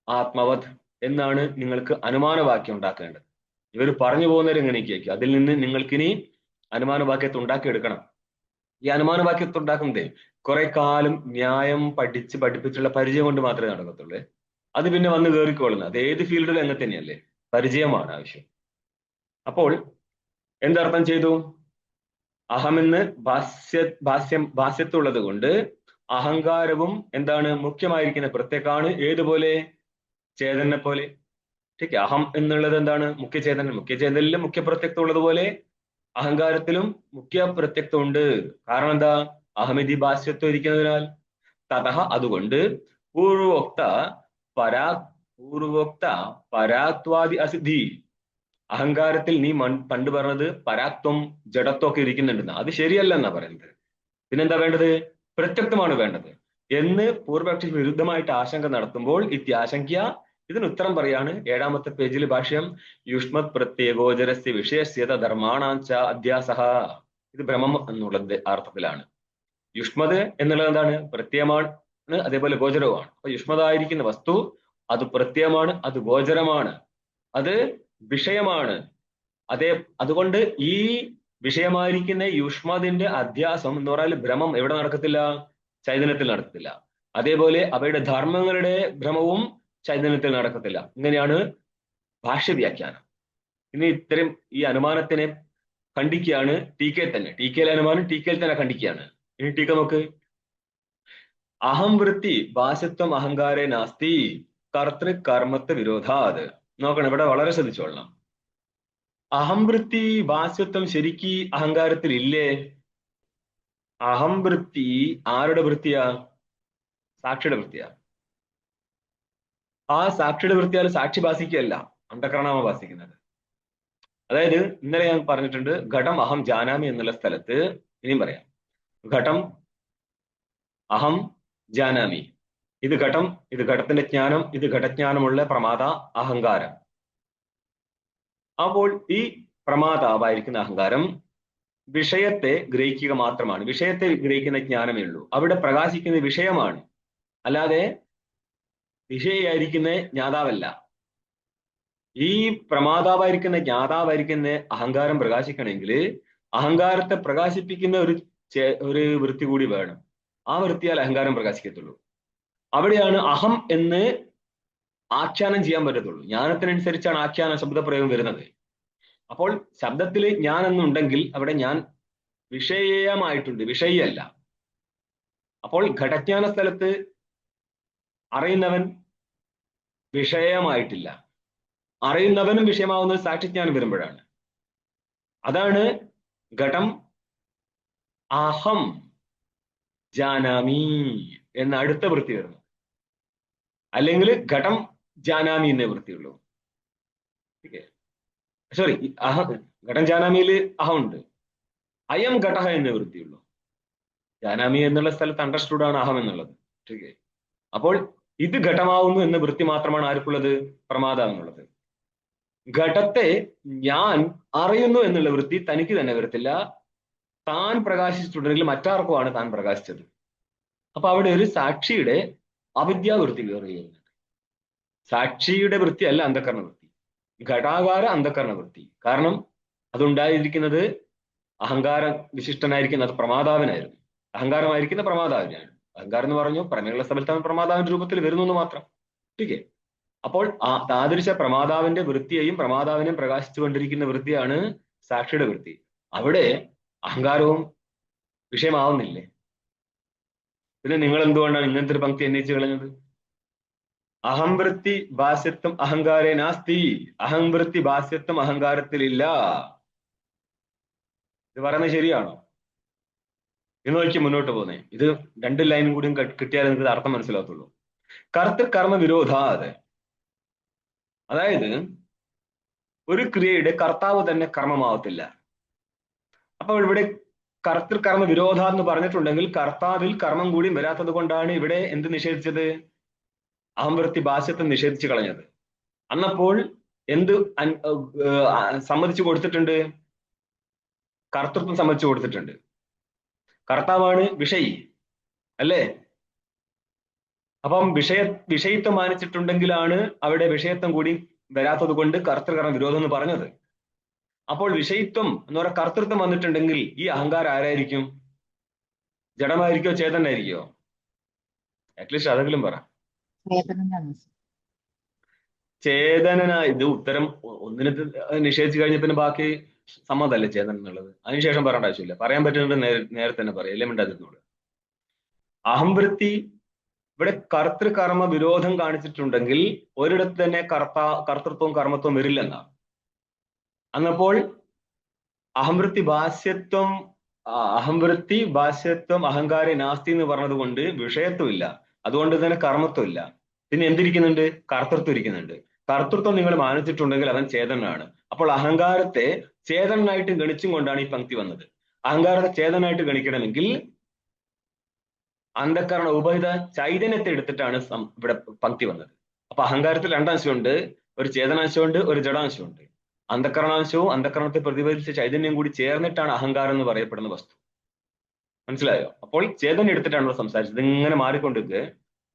ആത്മവത് എന്നാണ് നിങ്ങൾക്ക് അനുമാനവാക്യം ഉണ്ടാക്കേണ്ടത്. ഇവർ പറഞ്ഞു പോകുന്നവർ എങ്ങനെയൊക്കെ, അതിൽ നിന്ന് നിങ്ങൾക്കിനി അനുമാനവാക്യത്തെ ഉണ്ടാക്കിയെടുക്കണം. ഈ അനുമാനവാക്യത്തെ ഉണ്ടാക്കുന്നതേ കുറെ കാലം ന്യായം പഠിപ്പിച്ചുള്ള പരിചയം കൊണ്ട് മാത്രമേ നടക്കത്തുള്ളൂ. അത് പിന്നെ വന്ന് കയറിക്കൊള്ളുന്നത്. അത് ഏത് ഫീൽഡിലും അങ്ങനെ തന്നെയല്ലേ, പരിചയമാണ് ആവശ്യം. അപ്പോൾ എന്തർത്ഥം ചെയ്തു? അഹമെന്ന് ഭാസ്യത്തുള്ളത് കൊണ്ട് അഹങ്കാരവും എന്താണ്? മുഖ്യമായിരിക്കുന്ന പ്രത്യേകാണ്. ഏതുപോലെ? ചേതനെ പോലെ. ठीक है, അഹം എന്നുള്ളത് എന്താണ്? മുഖ്യചേതന. മുഖ്യചേതനിലും മുഖ്യ പ്രത്യക്തം ഉള്ളതുപോലെ അഹങ്കാരത്തിലും മുഖ്യ പ്രത്യക്തം ഉണ്ട്. കാരണം എന്താ? അഹമിതി ഭാസ്യത്വം ഇരിക്കുന്നതിനാൽ. തതഹ അതുകൊണ്ട് പൂർവോക്ത പരാത്വാദി അസിദ്ധി, അഹങ്കാരത്തിൽ നീ പണ്ട് പറഞ്ഞത് പരാത്വം ജഡത്വം ഒക്കെ ഇരിക്കുന്നുണ്ടെന്ന്, അത് ശരിയല്ല എന്നാ പറയുന്നത്. പിന്നെന്താ വേണ്ടത്? പ്രത്യക്തമാണ് വേണ്ടത് എന്ന് പൂർവപക്ഷി വിരുദ്ധമായിട്ട് ആശങ്ക നടത്തുമ്പോൾ ഇത്യാശങ്ക്യ, ഇതിന് ഉത്തരം പറയാണ് 7ാമത്തെ പേജിൽ ഭാഷ്യം. യുഷ്മത് പ്രത്യേകോചരസ്യ വിഷയസ്യത ധർമാണാഞ്ച അധ്യാസഹ. ഇത് ഭ്രമം എന്നുള്ള അർത്ഥത്തിലാണ്. യുഷ്മത് എന്നുള്ളത് എന്താണ്? പ്രത്യയമാണ്, അതേപോലെ ഗോചരവുമാണ്. അപ്പൊ യുഷ്മതായിരിക്കുന്ന വസ്തു അത് പ്രത്യയമാണ്, അത് ഗോചരമാണ്, അത് വിഷയമാണ്. അതുകൊണ്ട് ഈ വിഷയമായിരിക്കുന്ന യുഷ്മതിന്റെ അധ്യാസം എന്ന് പറഞ്ഞാൽ ഭ്രമം എവിടെ നടക്കത്തില്ല? ചൈതന്യത്തിൽ നടക്കത്തില്ല. അതേപോലെ അവയുടെ ധർമ്മങ്ങളുടെ ഭ്രമവും ചൈതന്യത്തിൽ നടക്കത്തില്ല. ഇങ്ങനെയാണ് ഭാഷ്യവ്യാഖ്യാനം. ഇനി ഇത്തരം ഈ അനുമാനത്തിനെ ഖണ്ഡിക്കുകയാണ് ടീക്കയിൽ തന്നെ. ടീക്കയിലെ അനുമാനം ടീക്കയിൽ തന്നെ ഖണ്ഡിക്കുകയാണ്. ഇനി ടീക്ക നോക്ക്. അഹം വൃത്തി ഭാസ്യത്വം അഹങ്കാരേ നാസ്തി കർത്തൃ കർമ്മത്വ വിരോധാത്. നോക്കണം, ഇവിടെ വളരെ ശ്രദ്ധിച്ചോളണം. അഹം വൃത്തി ഭാസ്യത്വം ശരിക്ക് അഹങ്കാരത്തിൽ ഇല്ലേ? അഹം വൃത്തി ആരുടെ വൃത്തിയാ? സാക്ഷിയുടെ വൃത്തിയാ. ആ സാക്ഷിയുടെ വൃത്തിയാൽ സാക്ഷി ഭാസിക്കുകയല്ല, അന്ധകരണമാണ് ഭാസിക്കുന്നത്. അതായത് ഇന്നലെ ഞാൻ പറഞ്ഞിട്ടുണ്ട്, ഘടം അഹം ജാനാമി എന്നുള്ള സ്ഥലത്ത് ഇനിയും പറയാം. ഘടം അഹം ജാനാമി, ഇത് ഘടം, ഇത് ഘടത്തിന്റെ ജ്ഞാനം, ഇത് ഘടജ്ഞാനമുള്ള പ്രമാദ അഹങ്കാരം. അപ്പോൾ ഈ പ്രമാതാവായിരിക്കുന്ന അഹങ്കാരം വിഷയത്തെ ഗ്രഹിക്കുക മാത്രമാണ്. വിഷയത്തെ ഗ്രഹിക്കുന്ന ജ്ഞാനമേ ഉള്ളൂ. അവിടെ പ്രകാശിക്കുന്ന വിഷയമാണ്, അല്ലാതെ വിഷയായിരിക്കുന്ന ജ്ഞാതാവല്ല. ഈ പ്രമാതാവായിരിക്കുന്ന ജ്ഞാതാവായിരിക്കുന്ന അഹങ്കാരം പ്രകാശിക്കണമെങ്കിൽ അഹങ്കാരത്തെ പ്രകാശിപ്പിക്കുന്ന ഒരു വൃത്തി കൂടി വേണം. ആ വൃത്തിയാൽ അഹങ്കാരം പ്രകാശിക്കത്തുള്ളൂ. അവിടെയാണ് അഹം എന്ന് ആഖ്യാനം ചെയ്യാൻ പറ്റത്തുള്ളൂ. ജ്ഞാനത്തിനനുസരിച്ചാണ് ആഖ്യാന ശബ്ദപ്രയോഗം വരുന്നത്. അപ്പോൾ ശബ്ദത്തിൽ ഞാൻ എന്നുണ്ടെങ്കിൽ അവിടെ ഞാൻ വിഷയമായിട്ടുണ്ട്, വിഷയല്ല. അപ്പോൾ ഘടജ്ഞാന സ്ഥലത്ത് അറിയുന്നവൻ വിഷയമായിട്ടില്ല. അറിയുന്നവനും വിഷയമാവുന്നത് സാക്ഷിജ്ഞാനം വരുമ്പോഴാണ്. അതാണ് ഘടം അഹം ജാനാമി എന്ന അടുത്ത വൃത്തി വരുന്നത്. അല്ലെങ്കിൽ ഘടം ജാനാമി എന്നേ വൃത്തിയുള്ളൂ. സോറി, ഘടം ജാനാമിയിൽ അഹം ഉണ്ട്, അയം ഘടഹ എന്നേ വൃത്തിയുള്ളൂ. ജാനാമി എന്നുള്ള സ്ഥലത്ത് അണ്ടർസ്റ്റുഡ് ആണ് അഹം എന്നുള്ളത്. ഓക്കെ, അപ്പോൾ ഇത് ഘടമാവുന്നു എന്ന വൃത്തി മാത്രമാണ് ആർക്കുള്ളത്? പ്രമാദാവിനുള്ളത്. ഘടത്തെ ഞാൻ അറിയുന്നു എന്നുള്ള വൃത്തി തനിക്ക് തന്നെ വരത്തില്ല. താൻ പ്രകാശിച്ചിട്ടുണ്ടെങ്കിൽ മറ്റാർക്കുമാണ് താൻ പ്രകാശിച്ചത്. അപ്പൊ അവിടെ ഒരു സാക്ഷിയുടെ അവിദ്യാവൃത്തി കയറുകയുണ്ട്. സാക്ഷിയുടെ വൃത്തി അല്ല അന്ധകരണ വൃത്തി, ഘടാകാര അന്ധകരണ വൃത്തി. കാരണം അതുണ്ടായിരിക്കുന്നത് അഹങ്കാര വിശിഷ്ടനായിരിക്കുന്ന അത് പ്രമാതാവിനായിരുന്നു. അഹങ്കാരമായിരിക്കുന്ന പ്രമാതാവിനാണ്. അഹങ്കാരം എന്ന് പറഞ്ഞു പ്രമേയുള്ള സ്ഥലത്ത് പ്രമാതാവിന്റെ രൂപത്തിൽ വരുന്നു എന്ന് മാത്രം. ഓക്കെ, അപ്പോൾ താദൃശ പ്രമാതാവിന്റെ വൃത്തിയെയും പ്രമാതാവിനെയും പ്രകാശിച്ചുകൊണ്ടിരിക്കുന്ന വൃത്തിയാണ് സാക്ഷിയുടെ വൃത്തി. അവിടെ അഹങ്കാരവും വിഷയമാവുന്നില്ലേ? പിന്നെ നിങ്ങൾ എന്തുകൊണ്ടാണ് ഇങ്ങനത്തെ ഒരു പങ്ക്തി അന്വേഷിച്ച് കളഞ്ഞത്? അഹംവൃത്തി ഭാസ്യത്വം അഹങ്കാരേ നാസ്തി. അഹംവൃത്തി ഭാസ്യത്വം അഹങ്കാരത്തിലില്ല. ഇത് പറയുന്നത് ശരിയാണോ? എന്ന് നോക്കി മുന്നോട്ട് പോകുന്നേ. ഇത് 2 ലൈനും കൂടിയും കിട്ടിയാൽ നിങ്ങൾക്ക് അർത്ഥം മനസ്സിലാകത്തുള്ളൂ. കർത്തൃകർമ്മ വിരോധാത്, അതായത് ഒരു ക്രിയയുടെ കർത്താവ് തന്നെ കർമ്മമാവത്തില്ല. അപ്പോൾ ഇവിടെ കർത്തൃകർമ്മ വിരോധ എന്ന് പറഞ്ഞിട്ടുണ്ടെങ്കിൽ കർത്താവിൽ കർമ്മം കൂടി വരാത്തത് കൊണ്ടാണ് ഇവിടെ എന്ത് നിഷേധിച്ചത്? അഹംവൃത്തി ഭാഷ്യത്വം നിഷേധിച്ചു കളഞ്ഞത്. അന്നപ്പോൾ എന്ത് സമ്മതിച്ചു കൊടുത്തിട്ടുണ്ട്? കർത്തൃത്വം സമ്മതിച്ചു കൊടുത്തിട്ടുണ്ട്. കർത്താവാണ് വിഷയി അല്ലേ? അപ്പം വിഷയത്വം മാനിച്ചിട്ടുണ്ടെങ്കിലാണ് അവിടെ വിഷയത്വം കൂടി വരാത്തത് കൊണ്ട് കർത്തൃകർമ്മ വിരോധം എന്ന് പറഞ്ഞത്. അപ്പോൾ വിഷയിത്വം എന്ന് പറയുന്ന കർത്തൃത്വം വന്നിട്ടുണ്ടെങ്കിൽ ഈ അഹങ്കാരം ആരായിരിക്കും? ജഡമായിരിക്കോ ചേതനായിരിക്കോ? അറ്റ്ലീസ്റ്റ് അതെങ്കിലും പറ. ചേതനായി. ഇത് ഉത്തരം ഒന്നിനെ നിഷേധിച്ചു കഴിഞ്ഞ ബാക്കി സമ്മതമല്ലേ ചേതൻ എന്നുള്ളത്. അതിനുശേഷം പറയേണ്ട ആവശ്യമില്ല. പറയാൻ പറ്റുന്നത് നേരത്തെ തന്നെ പറയാം. എല്ലാം മിണ്ടാതിരുന്നോട്. അഹംവൃത്തി ഇവിടെ കർത്തൃകർമ്മ വിരോധം കാണിച്ചിട്ടുണ്ടെങ്കിൽ ഒരിടത്ത് തന്നെ കർത്തൃത്വവും കർമ്മത്വവും വരില്ലെന്നാണ്. അന്നപ്പോൾ അഹംവൃത്തി ഭാഷ്യത്വം അഹങ്കാരി നാസ്തി എന്ന് പറഞ്ഞത് കൊണ്ട് വിഷയത്വം ഇല്ല, അതുകൊണ്ട് തന്നെ കർമ്മത്വം ഇല്ല. പിന്നെ എന്തിരിക്കുന്നുണ്ട്? കർത്തൃത്വം ഇരിക്കുന്നുണ്ട്. കർത്തൃത്വം നിങ്ങൾ മാനിച്ചിട്ടുണ്ടെങ്കിൽ അവൻ ചേതനാണ്. അപ്പോൾ അഹങ്കാരത്തെ ചേതനായിട്ട് ഗണിച്ചും കൊണ്ടാണ് ഈ പങ്ക്തി വന്നത്. അഹങ്കാരത്തെ ചേതനായിട്ട് ഗണിക്കണമെങ്കിൽ അന്ധകരണ ഉപഹിത ചൈതന്യത്തെ എടുത്തിട്ടാണ് ഇവിടെ പങ്ക്തി വന്നത്. അപ്പൊ അഹങ്കാരത്തിൽ രണ്ടാംശമുണ്ട്, ഒരു ചേതനാംശമുണ്ട്, ഒരു ജഡാംശമുണ്ട്. അന്ധകരണാംശവും അന്ധകരണത്തെ പ്രതിഫലിച്ച ചൈതന്യം കൂടി ചേർന്നിട്ടാണ് അഹങ്കാരം എന്ന് പറയപ്പെടുന്ന വസ്തു. മനസ്സിലായോ? അപ്പോൾ ചേതന എടുത്തിട്ടാണ് ഇവിടെ സംസാരിച്ചത്. ഇങ്ങനെ മാറിക്കൊണ്ടിരിക്കുക.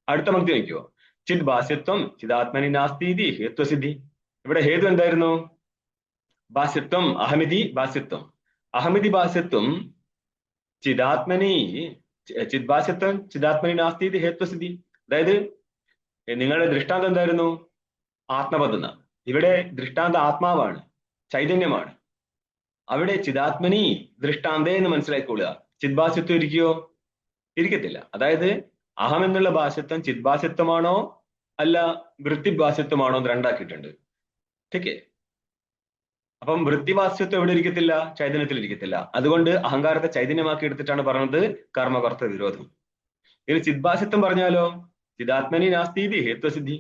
അടുത്ത പങ്ക്തി വയ്ക്കുവോ? ചിത് ഭാസ്യത്വം ചിതാത്മനി നാസ്തി ഹേത്വസിദ്ധി. ഇവിടെ ഹേതു എന്തായിരുന്നു? ഭാസ്യത്വം, അഹമിതി ഭാസ്യത്വം. അഹമിതി ഭാസ്യത്വം ചിതാത്മനി ചിദ്ഭാസ്യത്വം ചിതാത്മനി നാസ്തി ഹേത്വസിദ്ധി. അതായത് നിങ്ങളുടെ ദൃഷ്ടാന്തം എന്തായിരുന്നു? ആത്മപദന. ഇവിടെ ദൃഷ്ടാന്ത ആത്മാവാണ്, ചൈതന്യമാണ്. അവിടെ ചിതാത്മനി ദൃഷ്ടാന്തേ എന്ന് മനസ്സിലാക്കിക്കൊള്ളുക. ചിദ്ഭാസ്യത്വം ഇരിക്കുകയോ? ഇരിക്കത്തില്ല. അതായത് അഹം എന്നുള്ള ഭാസ്യത്വം ചിദ്ഭാസ്യത്വമാണോ അല്ല വൃത്തിഭാസ്യത്വമാണോ എന്ന് രണ്ടാക്കിയിട്ടുണ്ട്. ഓക്കെ. അപ്പം വൃത്തിഭാസ്യത്വം എവിടെ ഇരിക്കത്തില്ല? ചൈതന്യത്തിൽ ഇരിക്കത്തില്ല. അതുകൊണ്ട് അഹങ്കാരത്തെ ചൈതന്യമാക്കി എടുത്തിട്ടാണ് പറഞ്ഞത് കർമ്മകർത്ത വിരോധം. ഇനി ചിദ്ഭാസ്യത്വം പറഞ്ഞാലോ? ചിദാത്മനി നാസ്തി ഹേത്വസിദ്ധി.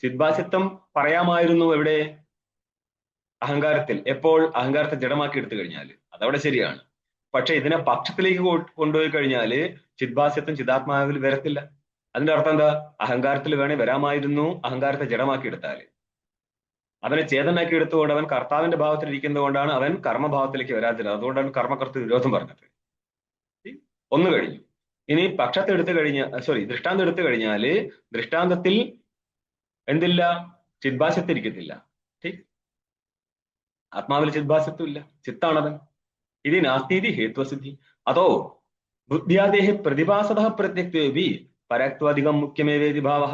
ചിദ്ഭാസ്യത്വം പറയാമായിരുന്നു എവിടെ? അഹങ്കാരത്തിൽ. എപ്പോൾ? അഹങ്കാരത്തെ ജഡമാക്കി എടുത്തു കഴിഞ്ഞാൽ. അതവിടെ ശരിയാണ്. പക്ഷെ ഇതിനെ പക്ഷത്തിലേക്ക് കൊണ്ടുപോയി കഴിഞ്ഞാല് ചിദ്ഭാസ്യത്വം ചിദാത്മാവിൽ വരത്തില്ല. അതിന്റെ അർത്ഥം എന്താ? അഹങ്കാരത്തിൽ വേണേ വരാമായിരുന്നു, അഹങ്കാരത്തെ ജഡമാക്കി എടുത്താല്. അവനെ ചേതനാക്കി എടുത്തുകൊണ്ട് അവൻ കർത്താവിന്റെ ഭാവത്തിൽ ഇരിക്കുന്നത് കൊണ്ടാണ് അവൻ കർമ്മഭാവത്തിലേക്ക് വരാതിരുന്നത്. അതുകൊണ്ടാണ് കർമ്മകർത്ത വിരോധം പറഞ്ഞത്. ഒന്ന് കഴിഞ്ഞു. ഇനി പക്ഷത്തെ എടുത്തു ദൃഷ്ടാന്തം എടുത്തു കഴിഞ്ഞാല് ദൃഷ്ടാന്തത്തിൽ എന്തില്ല? ചിദ്ഭാസ്യത്വം ഇരിക്കത്തില്ല. ആത്മാവിൽ ചിദ്ഭാസ്യത്വം ഇല്ല, ചിത്താണവൻ. ഇത് നാസ്തി ഹേത്വസിദ്ധി. അതോ ബുദ്ധ്യാദേഹ പ്രതിഭാസത പ്രത്യക്തേവി പരത്വാധികം മുഖ്യമേവേദി ഭാവ.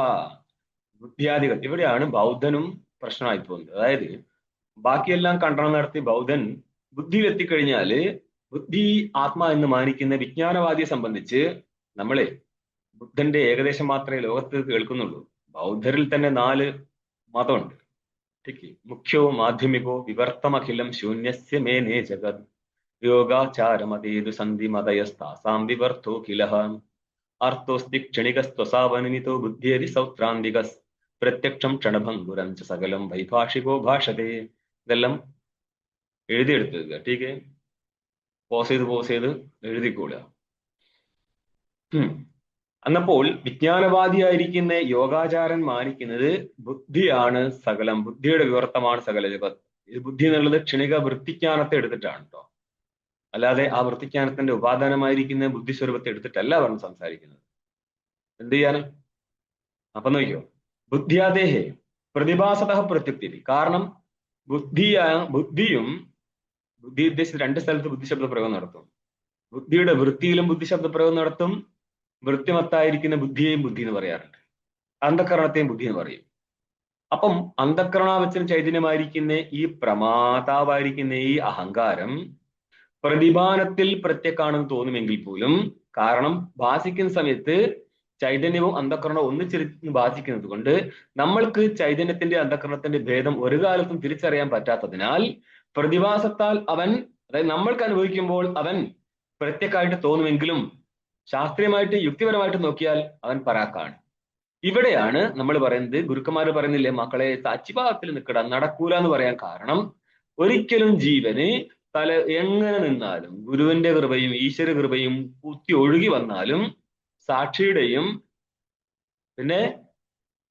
ബുദ്ധ്യാദികൾ ഇവിടെയാണ് ബൗദ്ധനും പ്രശ്നമായി പോകുന്നത്. അതായത് ബാക്കിയെല്ലാം ഖണ്ഡനം നടത്തി ബൗദ്ധൻ ബുദ്ധിയിൽ എത്തിക്കഴിഞ്ഞാല് ബുദ്ധി ആത്മാ എന്ന് മാനിക്കുന്ന വിജ്ഞാനവാദിയെ സംബന്ധിച്ച് നമ്മളെ ബുദ്ധന്റെ ഏകദേശം മാത്രമേ ലോകത്ത് കേൾക്കുന്നുള്ളൂ. ബൗദ്ധരിൽ തന്നെ 4 മതമുണ്ട്. മുഖ്യോ മാധ്യമികോ വിവർത്തമഖിലം ശൂന്യസ്യ മേനേ ജഗത് യോഗാചാരമതേതു സന്ധി മതയസ്താസാം വിവർത്തോ കിലഹ അർത്ഥോസ്തി ക്ഷണികസ്ത്വസാവനിതോ ബുദ്ധിയതി സൗത്രാന്തികസ് പ്രത്യക്ഷം ക്ഷണഭംഗുരം ച സകലം വൈഭാഷികോ ഭാഷതേ. ഇതെല്ലാം എഴുതിയെടുത്തത്. ടീക്കെ പോസ് ചെയ്ത് എഴുതിക്കോളുക. അന്നപ്പോൾ വിജ്ഞാനവാദിയായിരിക്കുന്ന യോഗാചാരൻ മാനിക്കുന്നത് ബുദ്ധിയാണ് സകലം, ബുദ്ധിയുടെ വിവർത്തമാണ് സകല ജഗത്. ഇത് ബുദ്ധി എന്നുള്ളത് ക്ഷണിക വൃത്തിജ്ഞാനത്തെ എടുത്തിട്ടാണ് കേട്ടോ. അല്ലാതെ ആ വൃത്തിജ്ഞാനത്തിന്റെ ഉപാദാനമായിരിക്കുന്ന ബുദ്ധിസ്വരൂപത്തെ എടുത്തിട്ടല്ല പറഞ്ഞ് സംസാരിക്കുന്നത്. എന്ത് ചെയ്യാന്? അപ്പൊ നോക്കിയോ, ബുദ്ധിയാദേഹേ പ്രതിഭാസത പ്രത്യുക്തി. കാരണം ബുദ്ധിയും ബുദ്ധി ഉദ്ദേശിച്ച് 2 സ്ഥലത്ത് ബുദ്ധിശബ്ദ പ്രയോഗം നടത്തും. ബുദ്ധിയുടെ വൃത്തിയിലും ബുദ്ധിശബ്ദ പ്രയോഗം നടത്തും. വൃത്തിമത്തായിരിക്കുന്ന ബുദ്ധിയെയും ബുദ്ധി എന്ന് പറയാറുണ്ട്, അന്ധകരണത്തെയും ബുദ്ധി എന്ന് പറയും. അപ്പം അന്ധകരണാവച്ചന ചൈതന്യമായിരിക്കുന്ന ഈ പ്രമാതാവായിരിക്കുന്ന ഈ അഹങ്കാരം പ്രതിഭാനത്തിൽ പ്രത്യക്കാണെന്ന് തോന്നുമെങ്കിൽ പോലും, കാരണം ഭാസിക്കുന്ന സമയത്ത് ചൈതന്യവും അന്ധകരണവും ഒന്നിച്ചിരുന്ന് ഭാസിക്കുന്നത് കൊണ്ട് നമ്മൾക്ക് ചൈതന്യത്തിന്റെ അന്ധകരണത്തിന്റെ ഭേദം ഒരു കാലത്തും തിരിച്ചറിയാൻ പറ്റാത്തതിനാൽ പ്രതിഭാസത്താൽ അവൻ, അതായത് നമ്മൾക്ക് അനുഭവിക്കുമ്പോൾ അവൻ പ്രത്യക്കായിട്ട് തോന്നുമെങ്കിലും ശാസ്ത്രീയമായിട്ട് യുക്തിപരമായിട്ട് നോക്കിയാൽ അവൻ പരാക്കാണ്. ഇവിടെയാണ് നമ്മൾ പറയുന്നത്, ഗുരുക്കന്മാര് പറയുന്നില്ലേ, മക്കളെ സച്ചിഭാവത്തിൽ നിൽക്കട നടക്കൂല എന്ന് പറയാൻ കാരണം, ഒരിക്കലും ജീവന് തല എങ്ങനെ നിന്നാലും ഗുരുവിന്റെ കൃപയും ഈശ്വര കൃപയും കുത്തി ഒഴുകി വന്നാലും സാക്ഷിയുടെയും പിന്നെ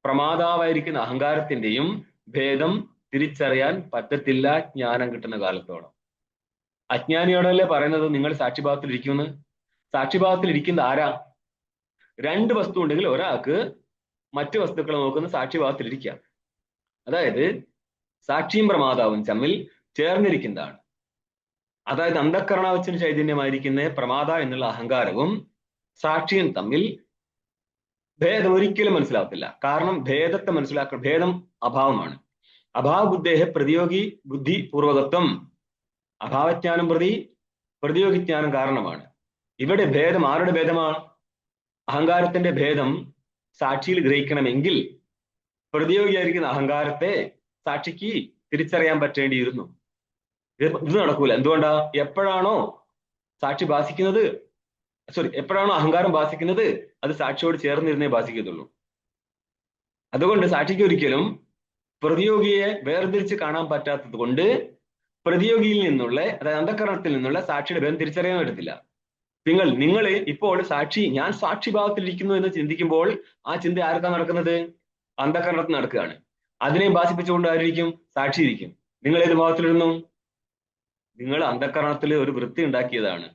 പ്രമാതാവായിരിക്കുന്ന അഹങ്കാരത്തിന്റെയും ഭേദം തിരിച്ചറിയാൻ പറ്റത്തില്ല ജ്ഞാനം കിട്ടുന്ന കാലത്തോളം. അജ്ഞാനിയോടല്ലേ പറയുന്നത് നിങ്ങൾ സാക്ഷിഭാവത്തിൽ ഇരിക്കുമെന്ന്? സാക്ഷിഭാവത്തിൽ ഇരിക്കുന്ന ആരാ? രണ്ട് വസ്തു ഉണ്ടെങ്കിൽ ഒരാൾക്ക് മറ്റു വസ്തുക്കളെ നോക്കുന്ന സാക്ഷിഭാവത്തിൽ ഇരിക്കാം. അതായത് സാക്ഷിയും പ്രമാതാവും തമ്മിൽ ചേർന്നിരിക്കുന്നതാണ്. അതായത് അന്ധക്കരണാവച്ചന് ചൈതന്യമായിരിക്കുന്ന പ്രമാദ എന്നുള്ള അഹങ്കാരവും സാക്ഷിയും തമ്മിൽ ഭേദം ഒരിക്കലും മനസ്സിലാകത്തില്ല. കാരണം ഭേദത്തെ ഭേദം അഭാവമാണ്. അഭാവബുദ്ധേഹ പ്രതിയോഗി ബുദ്ധി പൂർവകത്വം. അഭാവജ്ഞാനം പ്രതി പ്രതിയോഗിജ്ഞാനം കാരണമാണ്. ഇവിടെ ഭേദം ആരുടെ ഭേദമാണ്? അഹങ്കാരത്തിന്റെ ഭേദം സാക്ഷിയിൽ ഗ്രഹിക്കണമെങ്കിൽ പ്രതിയോഗിയായിരിക്കുന്ന അഹങ്കാരത്തെ സാക്ഷിക്ക് തിരിച്ചറിയാൻ പറ്റേണ്ടിയിരുന്നു. ഇത് നടക്കൂല. എന്തുകൊണ്ടാ? എപ്പോഴാണോ സാക്ഷി ഭാസിക്കുന്നത്, എപ്പോഴാണോ അഹങ്കാരം ഭാസിക്കുന്നത്, അത് സാക്ഷിയോട് ചേർന്നിരുന്നേ ഭാസിക്കത്തുള്ളൂ. അതുകൊണ്ട് സാക്ഷിക്ക് ഒരിക്കലും പ്രതിയോഗിയെ വേർതിരിച്ച് കാണാൻ പറ്റാത്തത് കൊണ്ട് പ്രതിയോഗിയിൽ നിന്നുള്ള, അതായത് അന്ധകരണത്തിൽ നിന്നുള്ള സാക്ഷിയുടെ ഭേദം തിരിച്ചറിയാൻ പറ്റത്തില്ല. നിങ്ങൾ ഇപ്പോൾ സാക്ഷി, ഞാൻ സാക്ഷിഭാവത്തിലിരിക്കുന്നു എന്ന് ചിന്തിക്കുമ്പോൾ ആ ചിന്ത ആർക്കാ നടക്കുന്നത്? അന്ധകരണത്തിൽ നടക്കുകയാണ്. അതിനെ ഭാസിപ്പിച്ചുകൊണ്ട് ആയിരിക്കും? സാക്ഷി ഇരിക്കും. നിങ്ങൾ ഏത് ഭാവത്തിലിരുന്നു? നിങ്ങൾ അന്ധകരണത്തിൽ ഒരു വൃത്തി ഉണ്ടാക്കിയതാണ്.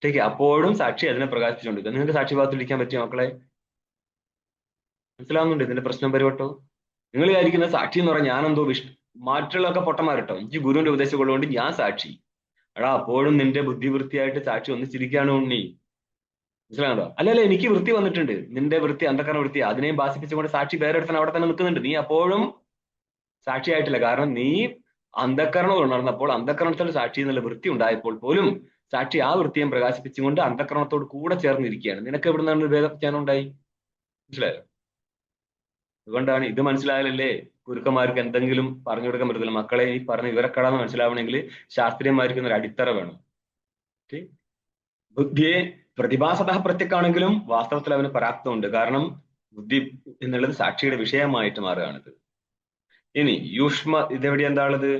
ശരി, അപ്പോഴും സാക്ഷി അതിനെ പ്രകാശിപ്പിച്ചുകൊണ്ടിരിക്കുക. നിങ്ങൾക്ക് സാക്ഷിഭാവത്തിലിരിക്കാൻ പറ്റിയ മക്കളെ? മനസ്സിലാവുന്നുണ്ട് ഇതിന്റെ പ്രശ്നം പരിവട്ടോ? നിങ്ങൾ വിചാരിക്കുന്ന സാക്ഷി എന്ന് പറഞ്ഞാൽ ഞാനെന്തോ മറ്റുള്ളതൊക്കെ പൊട്ടന്മാരിട്ടോ, എനിക്ക് ഗുരുവിന്റെ ഉപദേശം കൊള്ളുകൊണ്ട് ഞാൻ സാക്ഷി. എടാ, അപ്പോഴും നിന്റെ ബുദ്ധിവൃത്തിയായിട്ട് സാക്ഷി ഒന്നിച്ചിരിക്കുകയാണ് ഉണ്ണി. മനസ്സിലാകണ്ടോ? അല്ലല്ല, എനിക്ക് വൃത്തി വന്നിട്ടുണ്ട്. നിന്റെ വൃത്തി അന്ധകരണ വൃത്തി, അതിനെയും ഭാസിപ്പിച്ചുകൊണ്ട് സാക്ഷി വേറെ അടുത്ത് അവിടെ തന്നെ നിൽക്കുന്നുണ്ട്. നീ അപ്പോഴും സാക്ഷിയായിട്ടില്ല. കാരണം നീ അന്ധകരണം ഉണർന്നപ്പോൾ, അന്ധകരണത്തിൽ സാക്ഷി എന്നുള്ള വൃത്തി ഉണ്ടായപ്പോൾ പോലും സാക്ഷി ആ വൃത്തിയും പ്രകാശിപ്പിച്ചുകൊണ്ട് അന്ധകരണത്തോട് കൂടെ ചേർന്നിരിക്കുകയാണ്. നിനക്ക് എവിടെ നിന്നാണ് ഭേദജ്ഞാനം ഉണ്ടായി? മനസ്സിലായോ? അതുകൊണ്ടാണ് ഇത് മനസ്സിലായാലല്ലേ ഗുരുക്കന്മാർക്ക് എന്തെങ്കിലും പറഞ്ഞു കൊടുക്കാൻ പറ്റത്തില്ല. മക്കളെ ഈ പറഞ്ഞ വിവരക്കടാന്ന് മനസ്സിലാവണമെങ്കിൽ ശാസ്ത്രീയമായിരിക്കുന്ന ഒരു അടിത്തറ വേണം. ബുദ്ധിയെ പ്രതിഭാസത പ്രത്യക്കാണെങ്കിലും വാസ്തവത്തിൽ അവന് പരാക്തമുണ്ട്. കാരണം ബുദ്ധി എന്നുള്ളത് സാക്ഷിയുടെ വിഷയമായിട്ട് മാറുകയാണിത്. ഇനി ഇതെവിടെ എന്താണുള്ളത്?